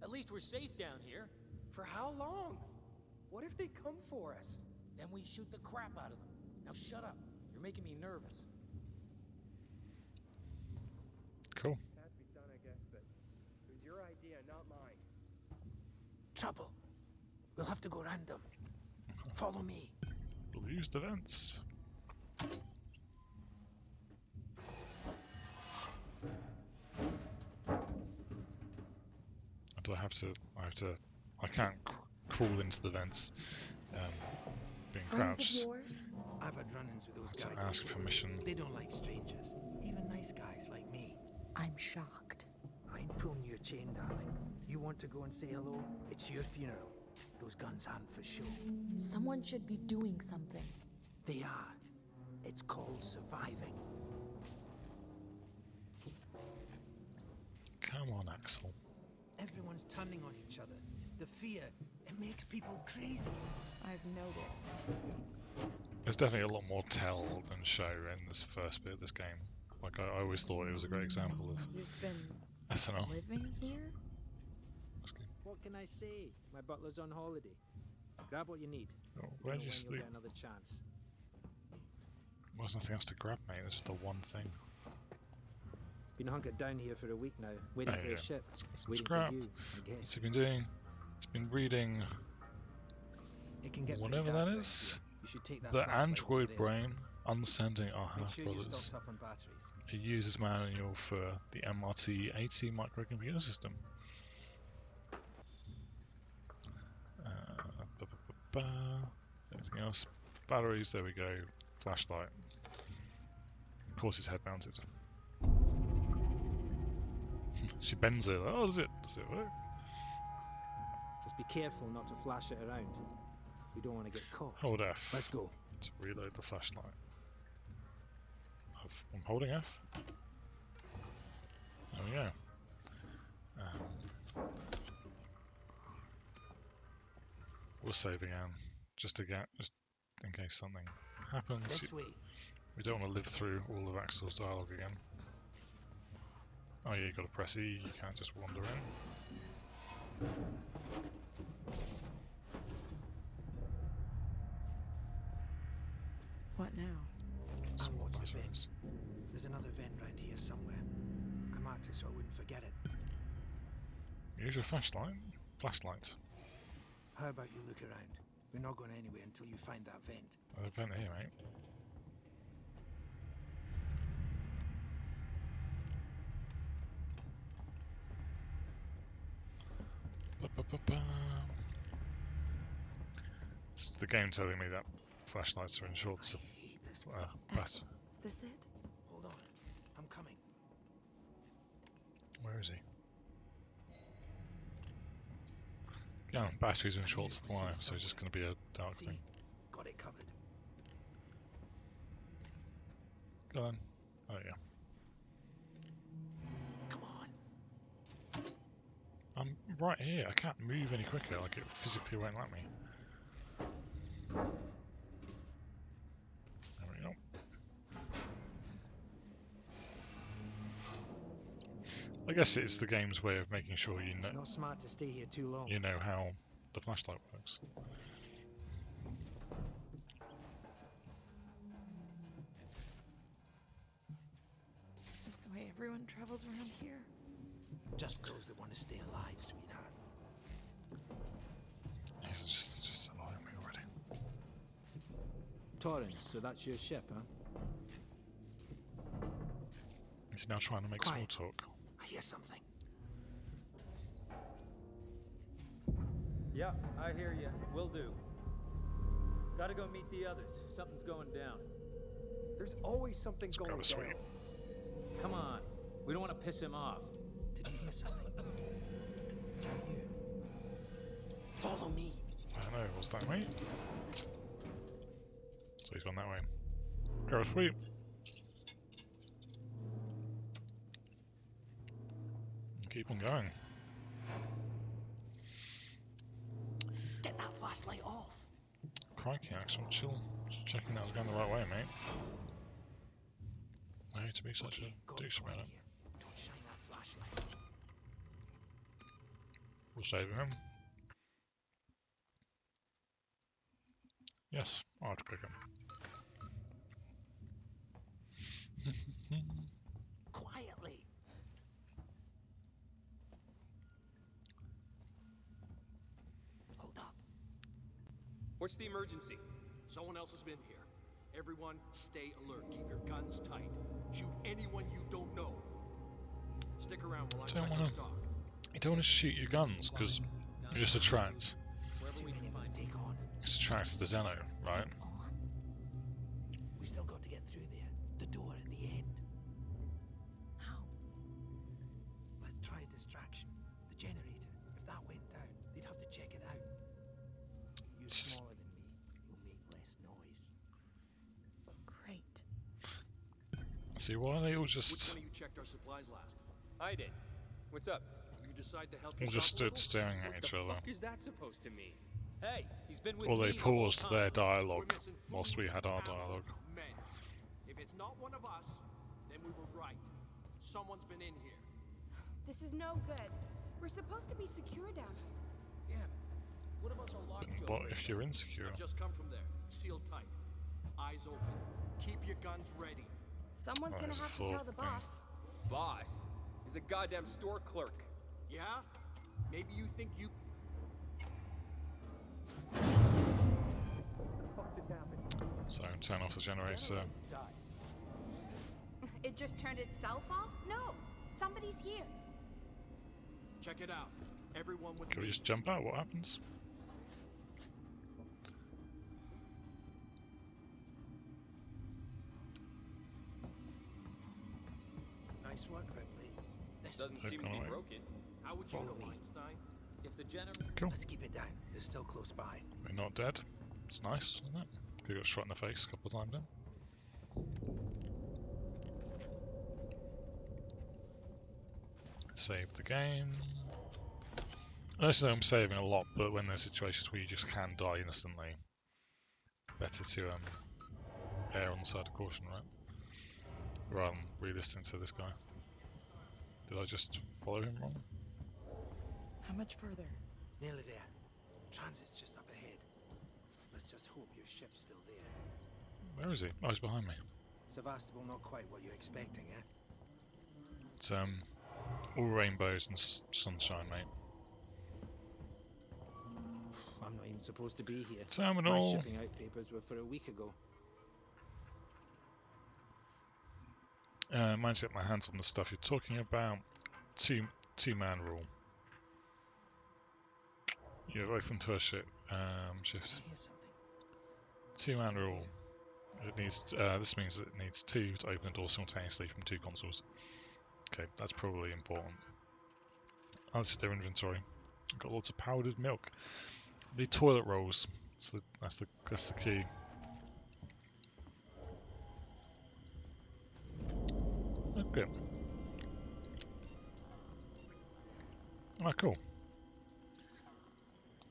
At least we're safe down here. For how long? What if they come for us? Then we shoot the crap out of them. Now shut up. You're making me nervous. Cool. Had to be done, I guess, but it was your idea, not mine. Trouble. We'll have to go round them. Follow me. We'll use the vents. Do I have to? I can't crawl into the vents. Being Friends crouched. of yours? I've had run-ins with those To guys. ask before. permission. They don't like strangers. Even nice guys like me. I'm shocked. I ain't pulling your chain, darling. You want to go and say hello? It's your funeral. Those guns aren't for show. Someone should be doing something. They are. It's called surviving. Come on, Axel. Everyone's turning on each other. The fear, it makes people crazy. I've noticed. There's definitely a lot more tell than show in this first bit of this game. Like I always thought it was a great example of You've been SNL. living here? What can I say? My butler's on holiday. Grab what you need. Oh, You where'd know you when sleep? You'll get another chance. There's nothing else to grab, mate. That's just the one thing. Been hunkered down here for a week now, waiting There for you a go. ship. Let's get some Waiting scrap. for you, I What's guess. he been doing? He's been reading It can get pretty whatever dark that around is. here. You should take that The flashlight android over there. brain, understanding our Make half sure you're brothers. stocked up on batteries. A user's manual for the MRT-80 microcomputer system. Anything else? Batteries, there we go. Flashlight. Of course it's head mounted. She bends it. Oh, does it work? Just be careful not to flash it around. We don't want to get caught. Hold F. Let's go. To reload the flashlight. I'm holding F. There we go. We'll save again, just in case something happens. This way. We don't want to live through all of Axel's dialogue again. Oh yeah, you got to press E. You can't just wander in. What now? I'll watch the vent. There's another vent round here somewhere. I marked it so I wouldn't forget it. Use your flashlight. How about you look around? We're not going anywhere until you find that vent. There's a vent here, mate. It's the game telling me that flashlights are in short supply. Is this it? Hold on. I'm coming. Where is he? Yeah, batteries in short supply, so it's just going to be a dark thing. Got it covered. Go on. Oh yeah. Come on. I'm right here. I can't move any quicker. Like it physically won't let me. There we go. I guess it's the game's way of making sure you know. It's not smart to stay here too long. You know how the flashlight works. Just the way everyone travels around here. Just those that want to stay alive, sweetheart. He's just annoying me already. Torrance, so that's your ship, huh? He's now trying to make small talk. I hear something. Yeah, I hear you. Will do. Gotta go meet the others. Something's going down. There's always something going down. Sweet. Come on. We don't want to piss him off. Did you hear something? Did you hear? Follow me. I don't know. What's that, mate? So he's gone that way. Go sweet. Keep on going. Get that flashlight off. Crikey, Axel, chill. Just checking that was going the right way, mate. No need to be such a douche about it. Don't shine that flashlight. We'll save him. Yes, I'll click him. Quietly. Hold up. What's the emergency? Someone else has been here. Everyone, stay alert. Keep your guns tight. Shoot anyone you don't know. Stick around while I check our stock. You don't want to shoot your guns because you just attract. Just attract the Xeno, right? We still got to get through there. The door at the end. How? Let's try a distraction. The generator. If that went down, they'd have to check it out. You're smaller than me. You'll make less noise. Great. See, why are they all Which just... one of you checked our supplies last? I did. What's up? You decide to help all yourself just a stood little? staring at each other? What is that supposed to mean? Hey, he's been with Or me they the whole paused time. their dialogue We're missing food, whilst we had our ammo, dialogue. meds. If it's not one of us, then we were right. Someone's been in here. This is no good. We're supposed to be secure down here. Damn it. What about the lock But what if you're insecure? I've just come from there. Sealed tight. Eyes open. Keep your guns ready. Someone's Oh, gonna it's a have to full tell the thing. boss. Boss? He's a goddamn store clerk. Yeah? Maybe you think you... So turn off the generator. It just turned itself off? No! Somebody's here. Check it out. Everyone with Can we me. just jump out? What happens? Nice work, Ripley. The Doesn't seem to be broken. How would you know, Einstein? If the generator... Cool. Let's keep it down. They're still close by. We're not dead. It's nice, isn't it? We got shot in the face a couple of times then. Save the game. I know I'm saving a lot, but when there's situations where you just can die instantly, better to err on the side of caution, right? Rather than re-listening to this guy. Did I just follow him wrong? How much further? Nearly there. Transit's just up ahead. Let's just hope your ship's still there. Where is he? Oh, he's behind me. Sevastopol not quite what you're expecting, eh? It's all rainbows and sunshine, mate. I'm not even supposed to be here. Terminal. My shipping out papers were for a week ago. Managed to get my hands on the stuff you're talking about. Two-man rule. You're both onto a ship. Shift. Two-man rule. It needs. This means it needs two to open the door simultaneously from two consoles. Okay, that's probably important. That's their inventory. Got lots of powdered milk. The toilet rolls. That's the key. Okay. Oh, cool.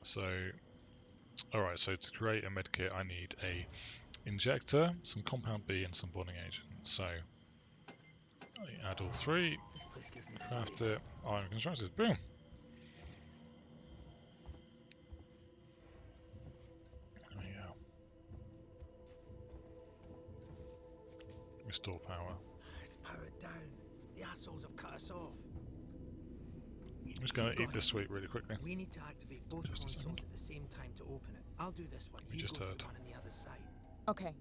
So, alright, so to create a medkit I need a injector, some compound B and some bonding agent. So, I add all three, craft it, iron constructed, boom! There we go. Restore power. It's powered down. The assholes have cut us off. I'm just going to eat this sweet really quickly. We need to activate both consoles at the same time to open it. I'll do this one. We You just go to heard. the one on the other side. Okay.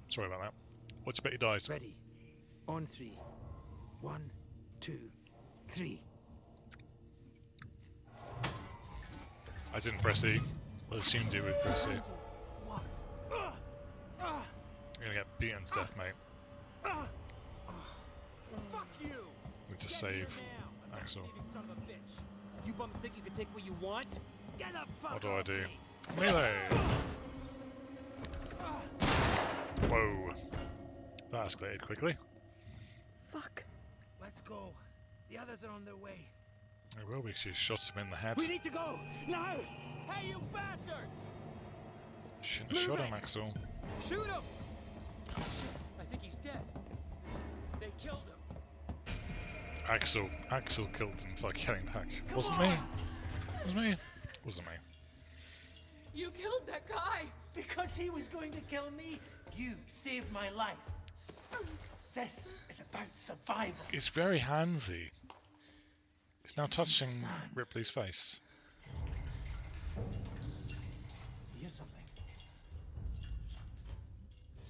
Sorry about that. What's your bet you dies? Ready. On three. 1, 2, 3. I didn't press E. I assumed you would press E. You're gonna get beaten to death, mate. Fuck you! Need to save Axel. Son of a bitch. You bums think you can take what you want? Get the fuck What do I off do? me. Melee! Whoa. That escalated quickly. Fuck. Let's go. The others are on their way. It will be, she shot him in the head. We need to go! Now! Hey, you bastards! Shouldn't have shot him, Axel. Shoot him! Shit, I think he's dead. They killed him. Axel killed him by getting back. Wasn't me. Was me. Wasn't me. You killed that guy! Because he was going to kill me, you saved my life. This is about survival. It's very handsy. It's now touching Ripley's face. Hear something.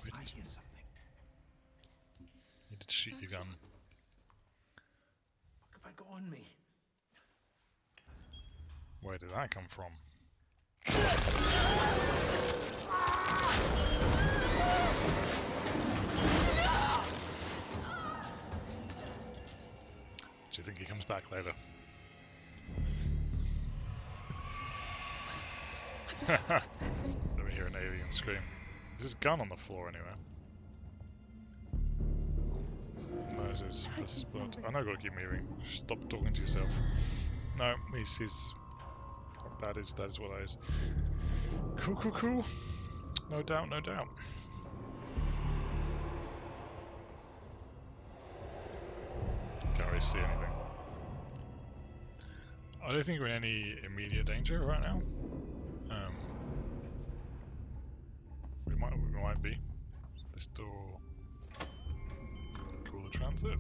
I hear something. You did shoot your gun. What have I got on me? Where did that come from? Do you think he comes back later? Let me hear an alien scream. There's a gun on the floor anywhere. No, this is blood. I know I've got to keep moving. Stop talking to yourself. No, he's that is what that is. Cool. No doubt. Can't really see anything. I don't think we're in any immediate danger right now. We might be. This door. Cooler transit.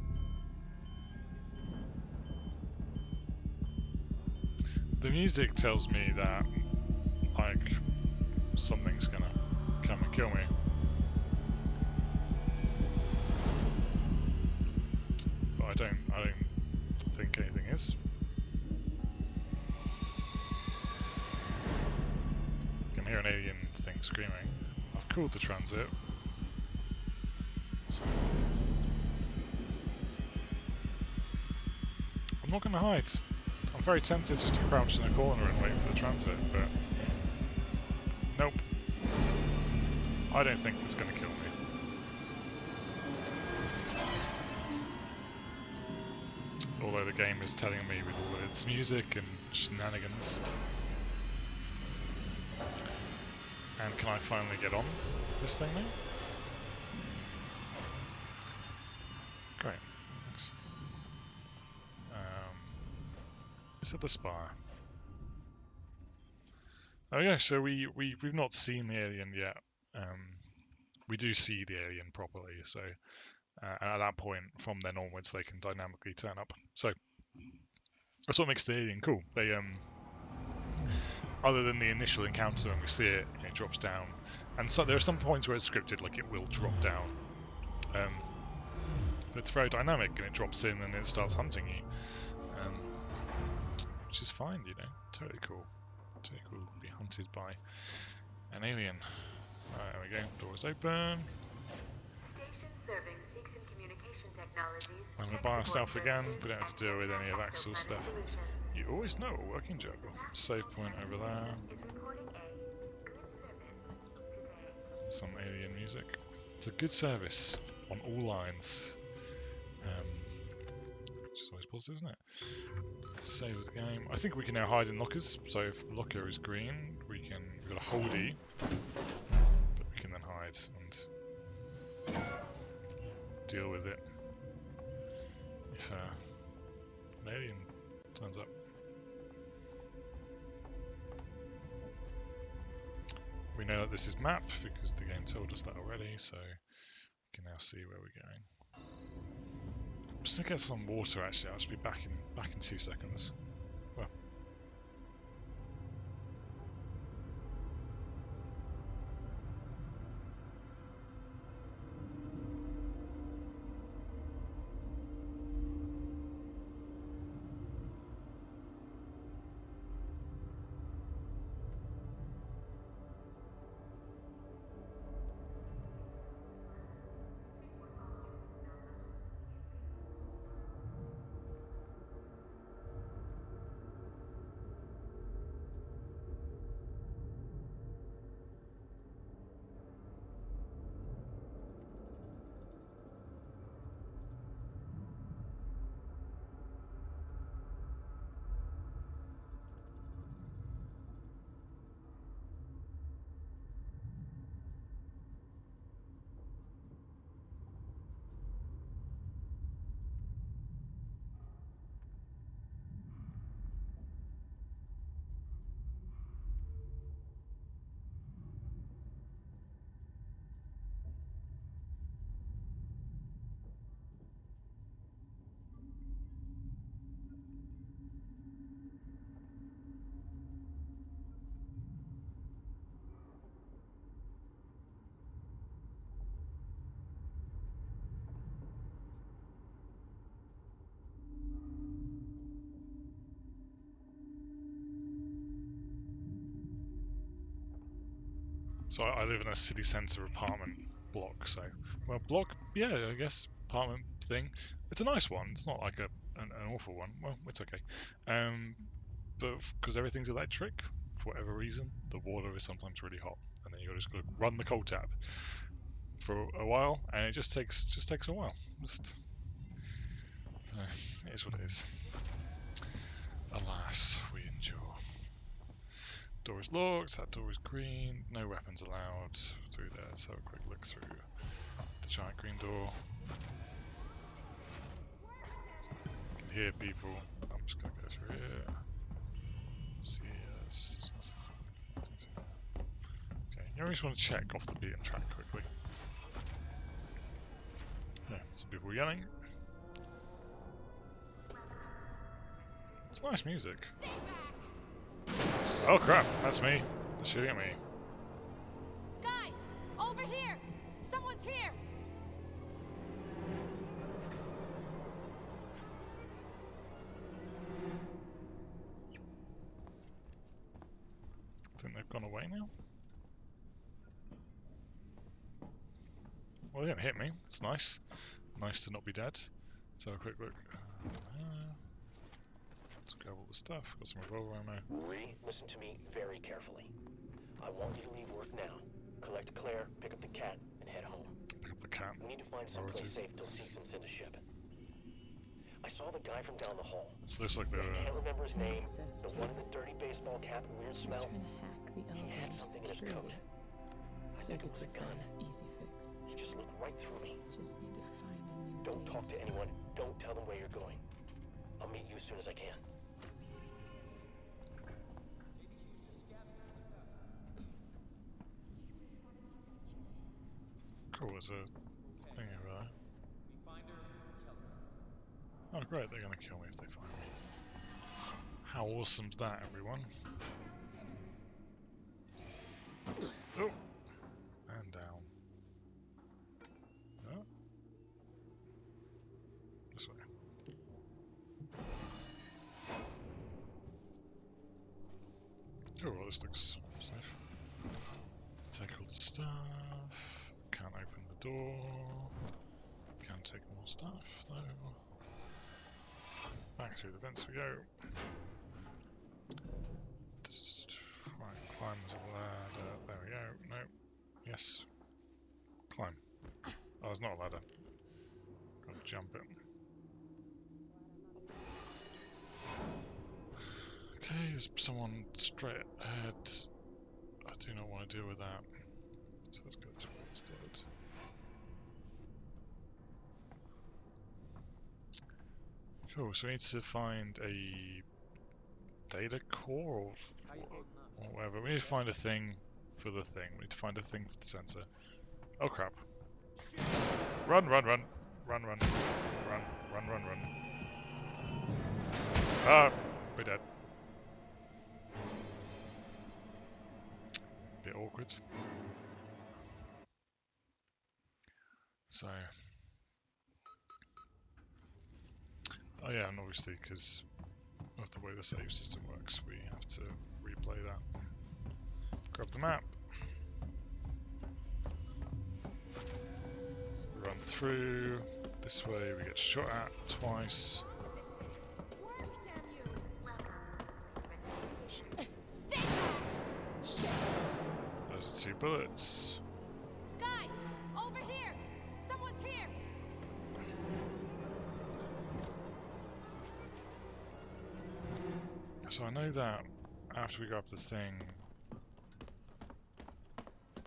The music tells me that, like, something's gonna come and kill me. I don't think anything is. I can hear an alien thing screaming. I've cooled the transit. So I'm not going to hide. I'm very tempted just to crouch in a corner and wait for the transit, but nope. I don't think it's going to kill me. Although the game is telling me with all of its music and shenanigans. And can I finally get on this thing now? Great, thanks. Is it the spire? Oh yeah, so we've not seen the alien yet. We do see the alien properly, so and at that point, from then onwards, they can dynamically turn up. So that's what makes the alien cool. They other than the initial encounter when we see it, it drops down, and so there are some points where it's scripted, like it will drop down. But it's very dynamic, and it drops in and it starts hunting you, which is fine, you know, totally cool. Totally cool to be hunted by an alien. There we go, doors open. Station serving Seegson Communication Technologies. I'm going to buy ourselves again, we don't have to deal with any of Axel's stuff. You always know a working job. Save point over there. Some alien music. It's a good service on all lines. Which is always positive, isn't it? Save the game. I think we can now hide in lockers. So if locker is green, we've got a holdie, but we can then hide and deal with it if an alien turns up. We know that this is map because the game told us that already, so we can now see where we're going. I'm just gonna get some water actually. I'll just be back in 2 seconds. Well. So I live in a city centre apartment block, so, well, block, yeah, I guess, apartment thing. It's a nice one, it's not like an awful one, well, it's okay. But because everything's electric, for whatever reason, the water is sometimes really hot, and then you just got to run the cold tap for a while, and it just takes a while. So, it is what it is. Alas, we endure. Door is locked, that door is green, no weapons allowed through there. Let's have a quick look through the giant green door. You can hear people. I'm just going to go through here. See, okay, you always want to check off the beaten track quickly. Yeah, some people yelling. It's nice music. Oh crap, that's me. They're shooting at me. Guys, over here! Someone's here! think they've gone away now. Well, they didn't hit me. It's nice. Nice to not be dead. So a quick look. Let's grab all the stuff. Got some revolver ammo. Ree, listen to me very carefully. I want you to leave work now. Collect Claire, pick up the cat, and head home. Pick up the cat. We need to find someplace safe till Seegson send a ship. I saw the guy from down the hall. This looks like they're. I can't remember his name. The one in the dirty baseball cap and weird smell. Trying to hack the elevator security. Circuits are fine. Easy fix. He just looked right through me. Just need to find a new Don't talk to data anyone. Don't tell them where you're going. I'll meet you as soon as I can. Cool, there's a thing over there. Oh great, they're gonna kill me if they find me. How awesome's that, everyone? Oh! And down. Oh. This way. Oh, well, this looks safe. Take all the stuff. Can't open the door. Can't take more stuff, though. Back through the vents we go. Right, climb the ladder. There we go. Nope. Yes. Climb. Oh, it's not a ladder. Gotta jump it. Okay, there's someone straight ahead. I do not want to deal with that. So let's go this way instead. Cool, so we need to find a data core or whatever. We need to find a thing for the thing. We need to find a thing for the sensor. Oh crap. Run, run, run. Run, run. Run, run, run, run. Ah, we're dead. Bit awkward. So. Oh yeah, and obviously because of the way the save system works, we have to replay that. Grab the map. Run through. This way we get shot at twice. Those are 2 bullets. Guys, over here! Someone's here! So I know that after we grab the thing,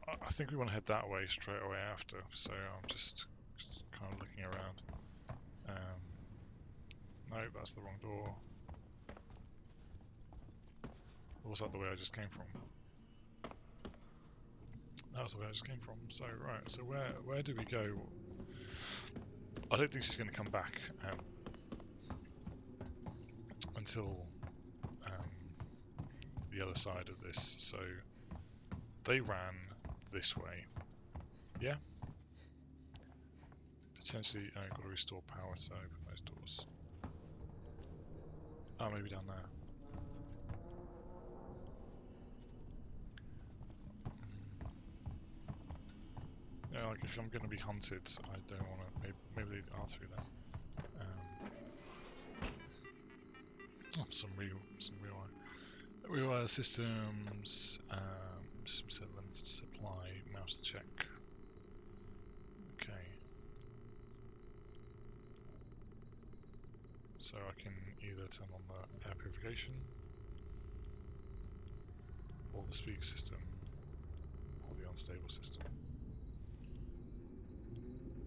I think we want to head that way straight away after, so I'm just kind of looking around. No, that's the wrong door. Or was that the way I just came from? That was the way I just came from. So, right, so where do we go? I don't think she's going to come back until the other side of this. So, they ran this way. Yeah? Potentially, I've got to restore power to open those doors. Oh, maybe down there. Yeah, like if I'm going to be hunted, I don't want to. Maybe they are through there. Some real systems. System supply mouse check. Okay. So I can either turn on the air purification, or the speaker system, or the unstable system.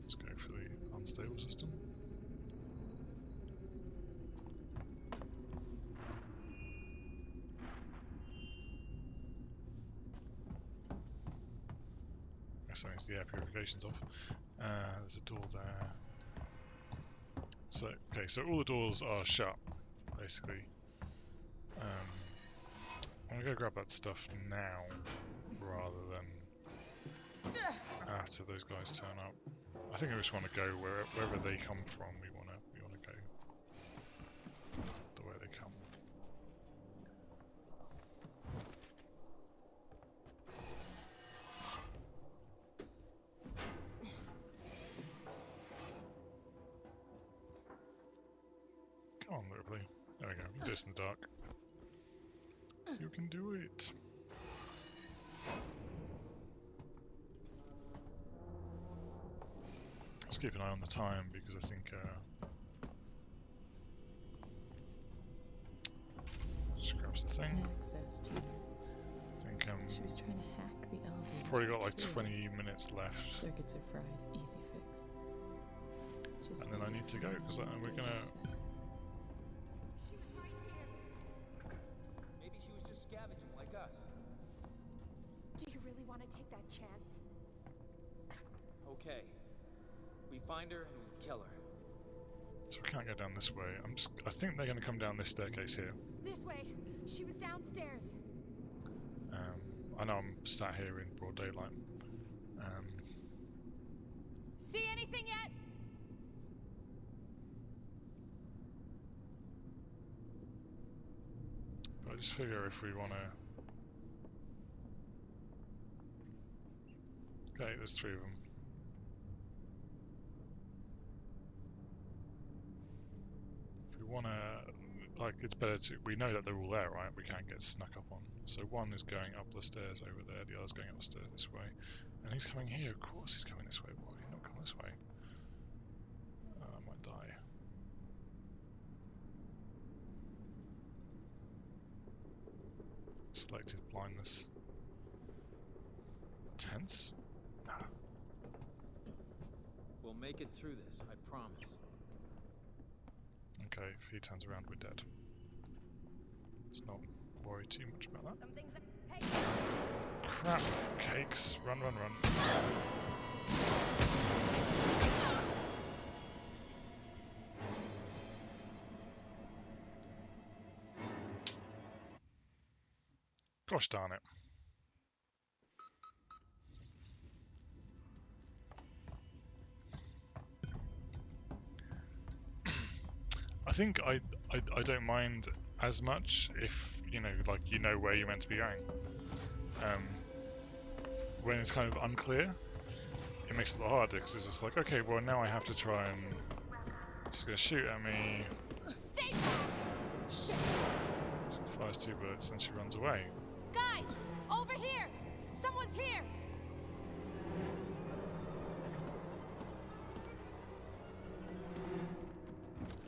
Let's go for the unstable system. Guess that means the air purification's off. There's a door there. So, okay, so all the doors are shut, basically. I'm gonna go grab that stuff now, rather than after those guys turn up. I think I just want to go wherever they come from. We want to go the way they come. Come on, Ripley. There we go. You can do this in the dark. You can do it. Let's keep an eye on the time because I think just grabs the thing. Access to. I think She was trying to hack the elevator. probably got like 20 minutes left. Circuits are fried. Easy fix. Just And then I need to go because we're gonna. Maybe she was just scavenging like us. Do you really want to take that chance? Okay. We find her and we kill her. So we can't go down this way. I think they're gonna come down this staircase here. This way. She was downstairs. I know I'm sat here in broad daylight. See anything yet? But I just figure if we want to... Okay, there's 3 of them. If we want to... Like, it's better to... We know that they're all there, right? We can't get snuck up on. So one is going up the stairs over there, the other's going up the stairs this way. And he's coming here, of course he's coming this way. Why would he not come this way? I might die. Selective blindness. Tense? Nah. We'll make it through this, I promise. Okay, if he turns around, we're dead. Let's not worry too much about that. Hey. Crap, cakes. Run, run, run. Gosh darn it. I think I don't mind as much if you know where you're meant to be going. When it's kind of unclear, it makes it a lot harder because it's just like, okay, well now I have to try and she's gonna shoot at me. Stay back! Shit! She fires 2 bullets and she runs away. Guys, over here! Someone's here!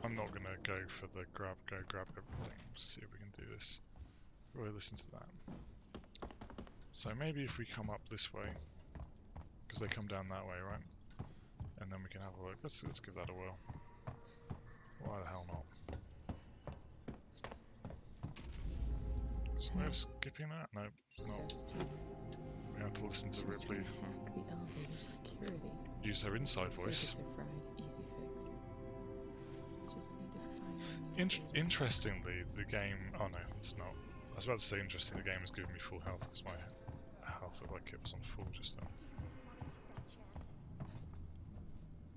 I'm not gonna go for the grab everything. See if we can do this. Really listen to that. So maybe if we come up this way, because they come down that way, right? And then we can have a look. Let's give that a whirl. Why the hell not? Is there a way of skipping that? No, it's not. We have to listen to Ripley Hack the elevator security. use her inside voice. Circuits are fried. Easy fix. Just need to find. Interestingly, the game. Oh no, it's not. I was about to say interesting. The game has given me full health because my health looked like it was on full just then.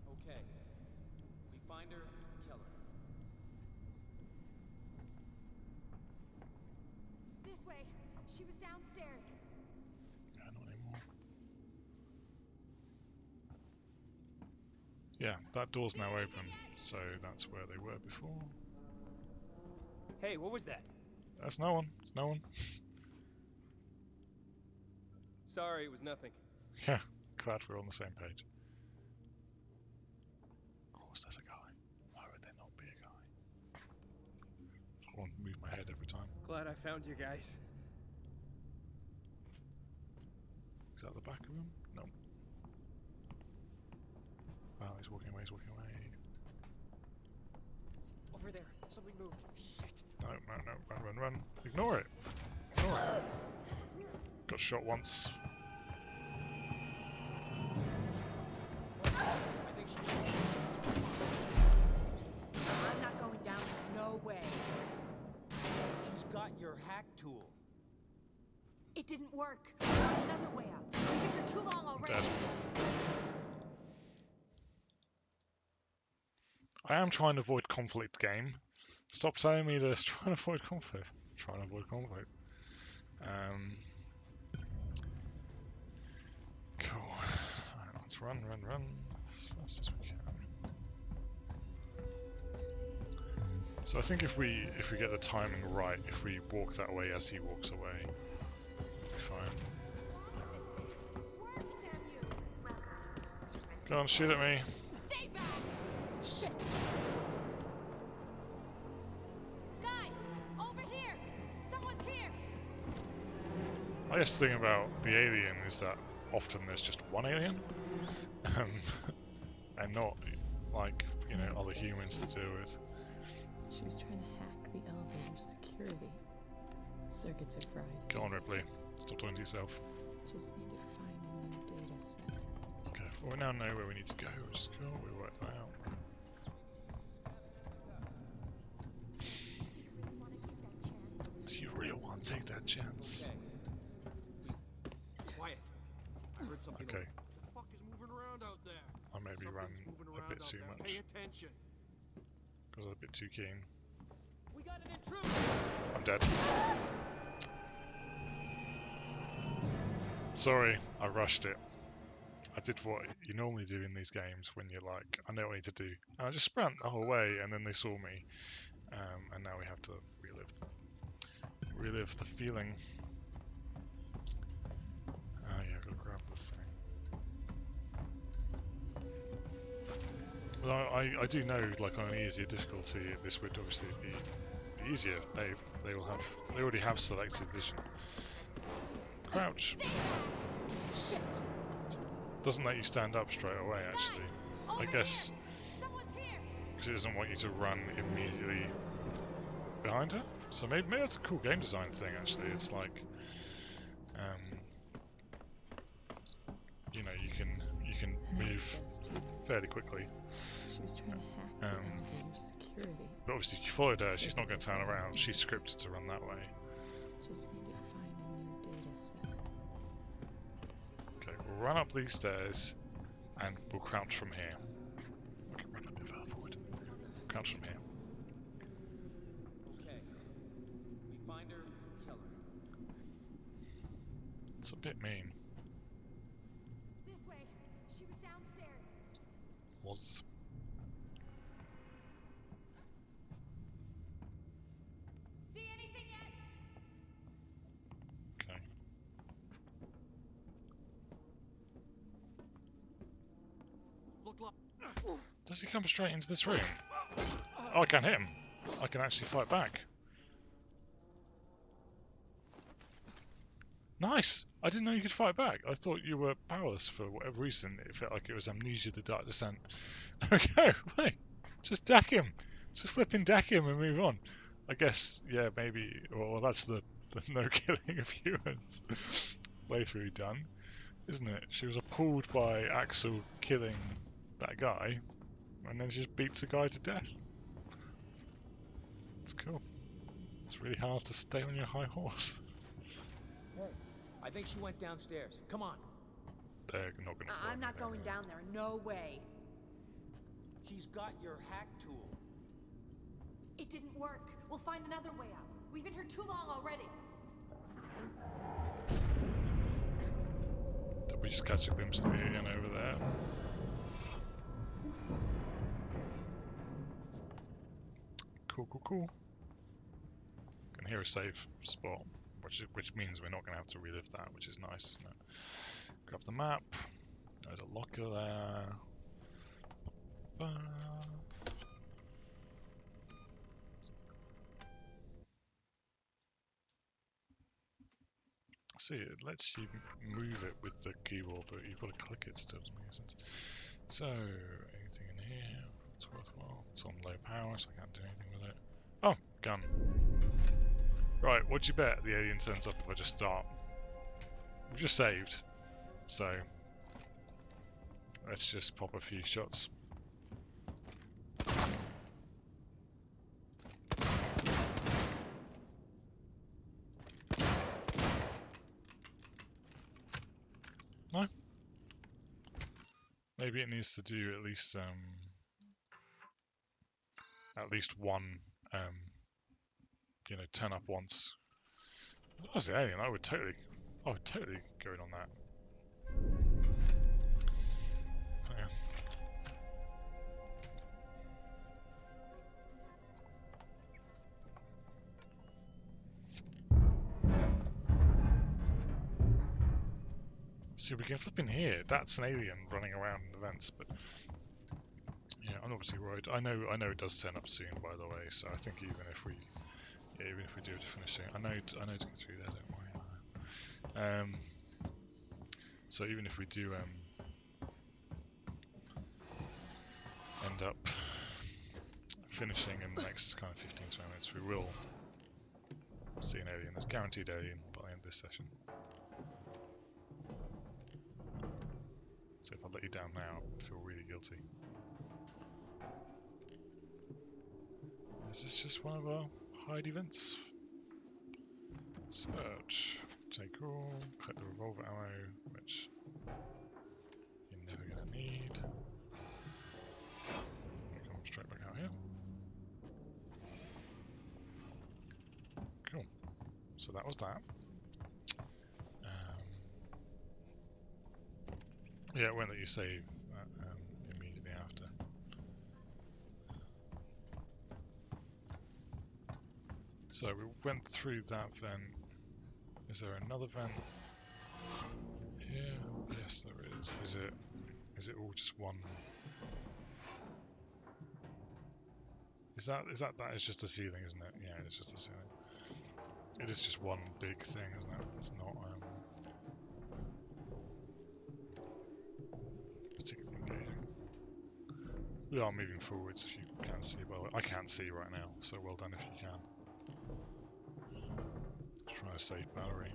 Okay. We find her, kill her. This way. She was downstairs. Yeah, not anymore. Yeah, that door's now open, so that's where they were before. Hey, what was that? That's no one. It's no one. Sorry, it was nothing. Yeah, glad we're on the same page. Of course there's a guy. Why would there not be a guy? I want to move my head every time. Glad I found you guys. Is that the back of him? No. Well, he's walking away, Over there, something moved. Shit. No, run. Ignore it. Ignore it. Got shot once. I'm not going down. No way. She's got your hack tool. It didn't work. Another way out. We've been here too long already. Dead. I am trying to avoid conflict, game. Stop telling me this. Trying to avoid conflict. Trying to avoid conflict. Cool. Alright, let's run as fast as we can. So I think if we get the timing right, if we walk that way as he walks away, we'll be fine. Go on, shoot at me. Stay back! Shit! Guys, over here! Someone's here! I guess the thing about the alien is that often there's just one alien, and not like, you know, other humans to deal with. She was trying to hack the elevator security. Circuits are fried. Go on, Ripley. Stop talking to yourself. Just need to find a new data set. Okay, well, we now know where we need to go. Just go, we work that out. Do you really want to take that chance? Quiet. I heard something. Okay. What the fuck is moving around out there? I maybe ran a bit too much. Pay attention. Because I was a bit too keen. We got an intruder. I'm dead. Sorry, I rushed it. I did what you normally do in these games when you're like, I know what I need to do. And I just sprint the whole way, and then they saw me. And now we have to relive the feeling. Oh yeah, I've got to grab this thing. Well, I do know, like on an easier difficulty, this would obviously be easier. They already have selective vision. Crouch. Shit! Doesn't let you stand up straight away, actually. I guess because it doesn't want you to run immediately behind her. So maybe that's a cool game design thing. Actually, it's like, you know, you can move fairly quickly. She was trying to hack the elevator security. But obviously, if you followed her, she's not going to turn around. She's scripted to run that way. Just need to find a new data set. Okay, we'll run up these stairs, and we'll crouch from here. Okay, run a bit further forward. Crouch from here. Okay. We find her, kill her. It's a bit mean. This way. She was downstairs. Was. See anything yet? Okay. Look like. Does he come straight into this room? Oh, I can't hit him. I can actually fight back. Nice! I didn't know you could fight back. I thought you were powerless for whatever reason. It felt like it was Amnesia: The Dark Descent. Okay, wait. Just deck him. Just flipping deck him and move on. I guess, yeah, maybe. Well, that's the no killing of humans playthrough done, isn't it? She was appalled by Axel killing that guy, and then she just beats a guy to death. It's cool. It's really hard to stay on your high horse. Hey, I think she went downstairs. Come on. They're not going to. I'm not going down there. No way. She's got your hack tool. It didn't work. We'll find another way out. We've been here too long already. Did we just catch a glimpse of the alien over there? Cool. Can hear a safe spot, which means we're not going to have to relive that, which is nice, isn't it? Grab the map. There's a locker there. See, it lets you move it with the keyboard, but you've got to click it still, doesn't make sense. So, anything in here? It's worthwhile. It's on low power, so I can't do anything with it. Oh, gun. Right, what'd you bet the alien sends up if I just start? We've just saved, so let's just pop a few shots. No? Maybe it needs to do at least one, you know, turn up once. If I was the alien, I would totally go in on that. Oh, yeah. See, we can flip in here. That's an alien running around in the vents, but yeah, I'm not particularly worried. I know it does turn up soon, by the way. So I think even if we do it to finish soon, I know to get through there. Don't worry. So even if we do end up finishing in the next kind of 15-20 minutes, we will see an alien. There's guaranteed alien by the end of this session. So if I let you down now, I feel really guilty. Is this just one of our hide events? Search. Take all. Collect the revolver ammo, which you're never going to need. Come straight back out here. Cool. So that was that. Yeah, it won't let you save immediately after. So we went through that vent. Is there another vent here? Yes, there is. Is it all just one? Is that is just a ceiling, isn't it? Yeah, it's just a ceiling. It is just one big thing, isn't it? It's not particularly engaging. We are moving forwards, if you can see. Well, I can't see right now, so well done if you can. Try to save battery.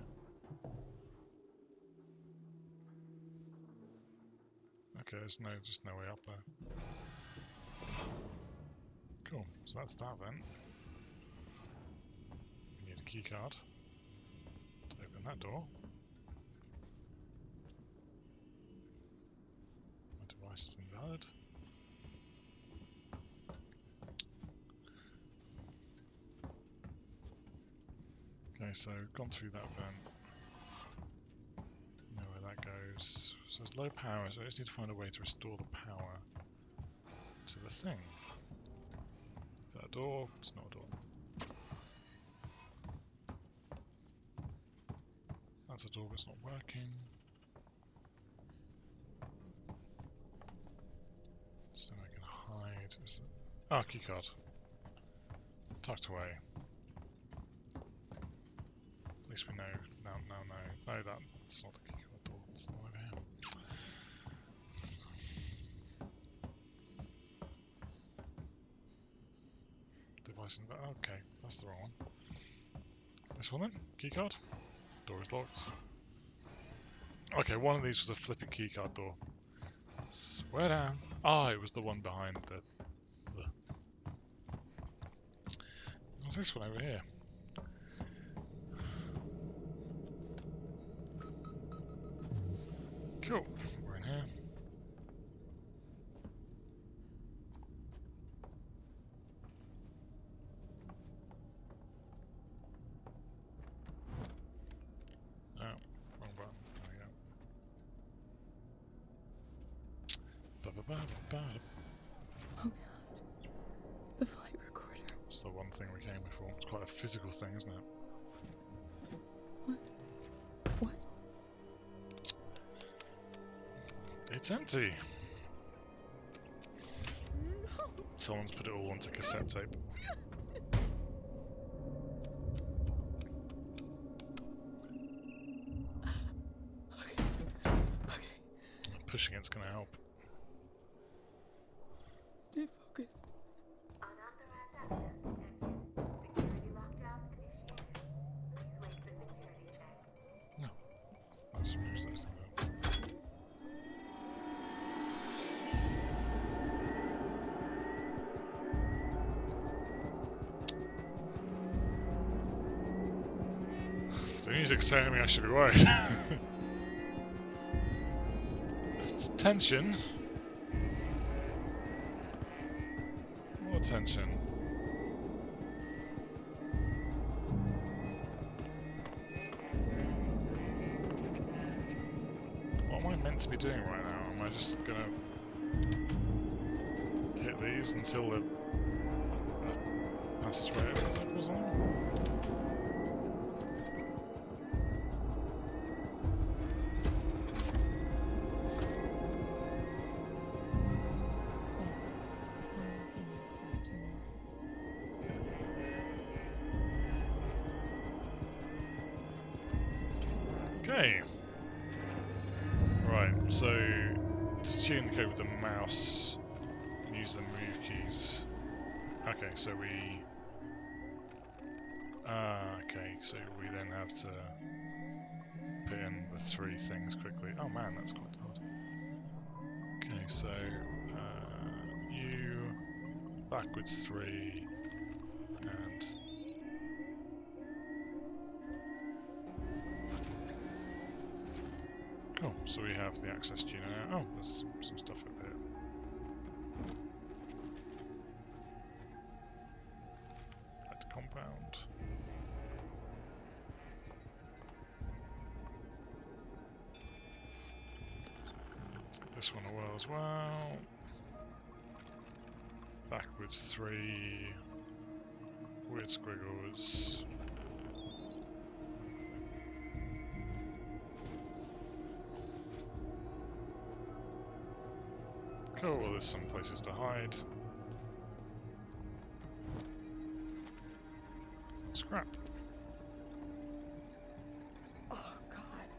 Okay, there's just no way up there. Cool, so that's that then. We need a key card to open that door. My device is invalid. Okay, so gone through that vent. Know where that goes. So it's low power, so I just need to find a way to restore the power to the thing. Is that a door? It's not a door. That's a door, but it's not working. So I can hide. Ah, keycard. Tucked away. At least we know. No, that's not the keycard door. It's not over here. Device in the back. Okay, that's the wrong one. This one then? Keycard? Door is locked. Okay, one of these was a flipping keycard door. Swear down. Ah, it was the one behind the... What's this one over here? Cool. We're in here. Oh, wrong button. There we go. Oh god. The flight recorder. It's the one thing we came before. It's quite a physical thing, isn't it? What? It's empty. No. Someone's put it all onto cassette tape. Okay. Pushing it's gonna help. Stay focused. Unauthorized access detected. Security lockdown initiated. Please wait for security check. No. I'll just push those things out. If the music's telling me I should be worried. It's tension. More tension. What am I meant to be doing right now? Am I just gonna hit these until the passageway opens up or something? Okay. Right, so it's tuning the code with the mouse and use the move keys. Okay, so we... okay, so we then have to put in the 3 things quickly. Oh man, that's quite hard. Okay, so you backwards 3 and cool. So we have the access tuner now. Oh, there's some stuff up here. At compound. Take this one away as well. Backwards 3. Weird squiggles. Cool, well there's some places to hide. Some scrap. Oh, God.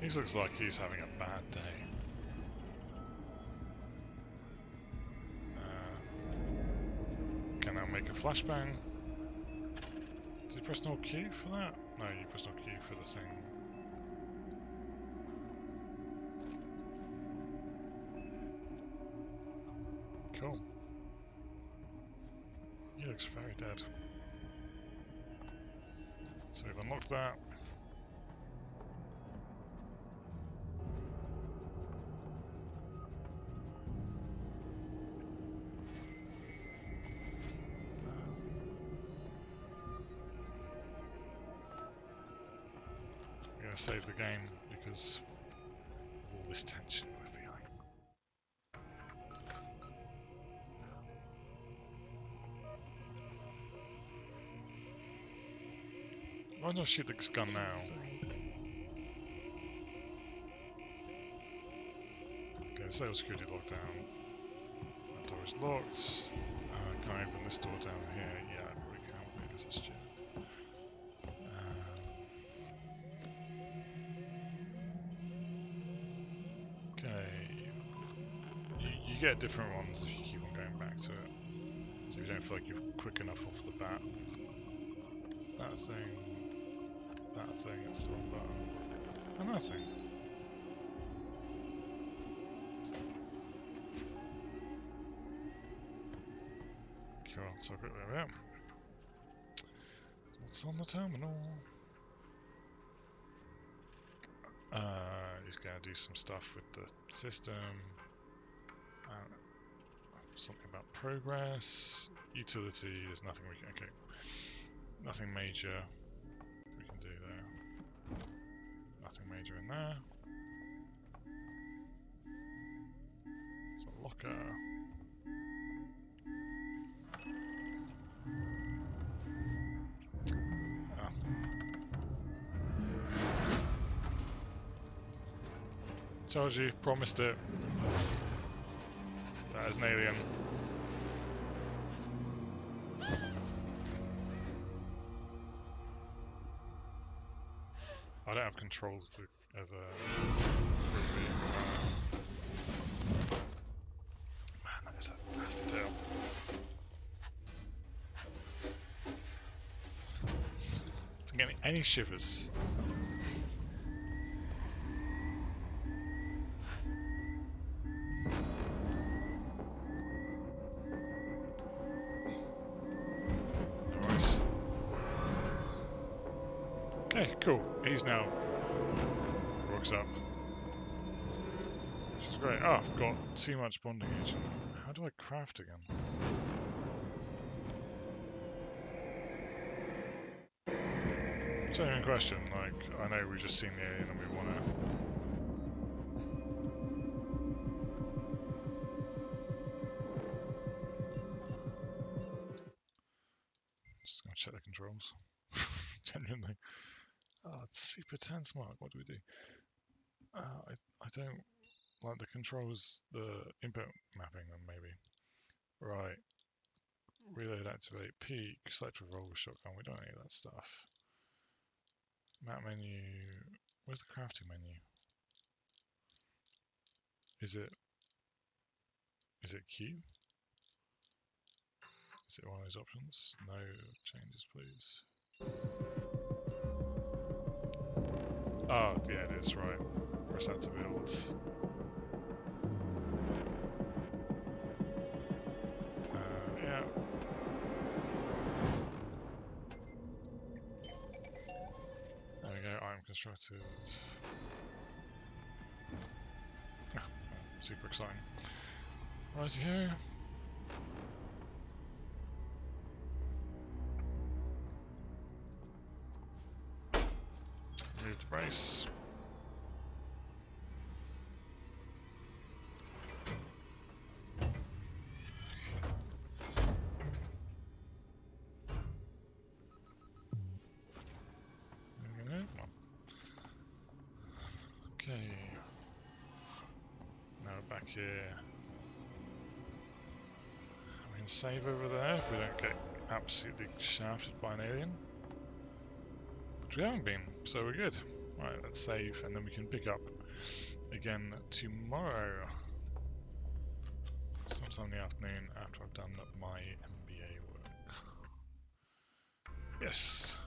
He looks like he's having a bad day. Can I make a flashbang? Did you press no Q for that? No, you press no Q for the thing. Cool. He looks very dead. So we've unlocked that. We're going to save the game because of all this tension we're feeling. Why don't I shoot this gun now? Okay, sales security locked down. That door is locked. Can I open this door down here? Yeah, I probably can with the SSG. Okay. You get different ones if you keep on going back to it. So you don't feel like you're quick enough off the bat. That thing, it's the wrong button. And that thing. Cool, so quickly over here. What's on the terminal? He's going to do some stuff with the system. Something about progress. Utility, there's nothing we can... Okay. Nothing major we can do there. Nothing major in there. It's a locker. Told you, promised it. That is an alien. I don't have control of man, that is a nasty tail. Doesn't get me any shivers. Okay, cool. He's now rocks up. Which is great. Oh, I've got too much bonding agent. How do I craft again? Genuine question, like, I know we've just seen the alien and we want to... Just gonna check the controls. Genuinely. Oh, it's super tense, Mark. What do we do? I don't like the controls, the input mapping them, maybe. Right. Reload Deactivate peak, select revolver shotgun. We don't need that stuff. Map menu. Where's the crafting menu? Is it Q? Is it one of those options? No changes, please. Oh, yeah, it is, right. Press that to build. Yeah. There we go, item constructed. Super exciting. Righty ho. Move the brace. Okay. Now we're back here. We can save over there if we don't get absolutely shafted by an alien. Which we haven't been, so we're good. Right, let's save and then we can pick up again tomorrow. Sometime in the afternoon after I've done my MBA work. Yes.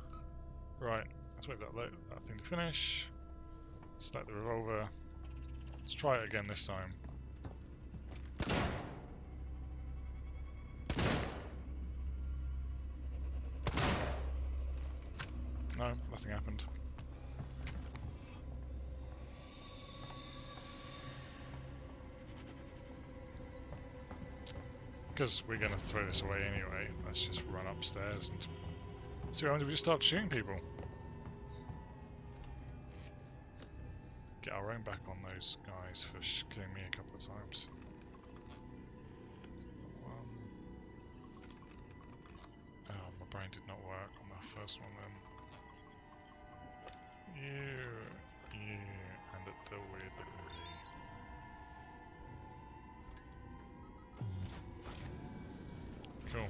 Right, let's wait that thing to finish. Select the revolver. Let's try it again this time. No, nothing happened. Because we're going to throw this away anyway, let's just run upstairs and see what happens if we just start shooting people. Get our own back on those guys for killing me a couple of times. Oh, my brain did not work on the first one then. You, and at the weird bit of Cool.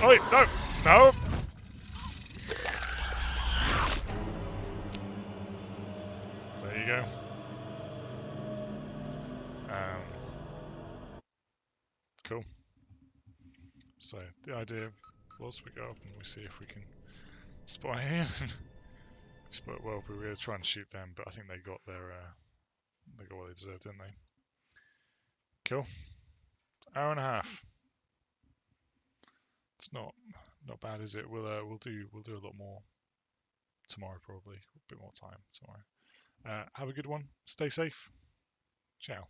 Oh, wait, no! No! There you go. Cool. So the idea was we go up and we see if we can spy him. Well, we were going to try and shoot them, but I think they got they got what they deserved, didn't they? Cool. Hour and a half. It's not bad, is it? We'll do a lot more tomorrow, probably a bit more time tomorrow. Have a good one. Stay safe. Ciao.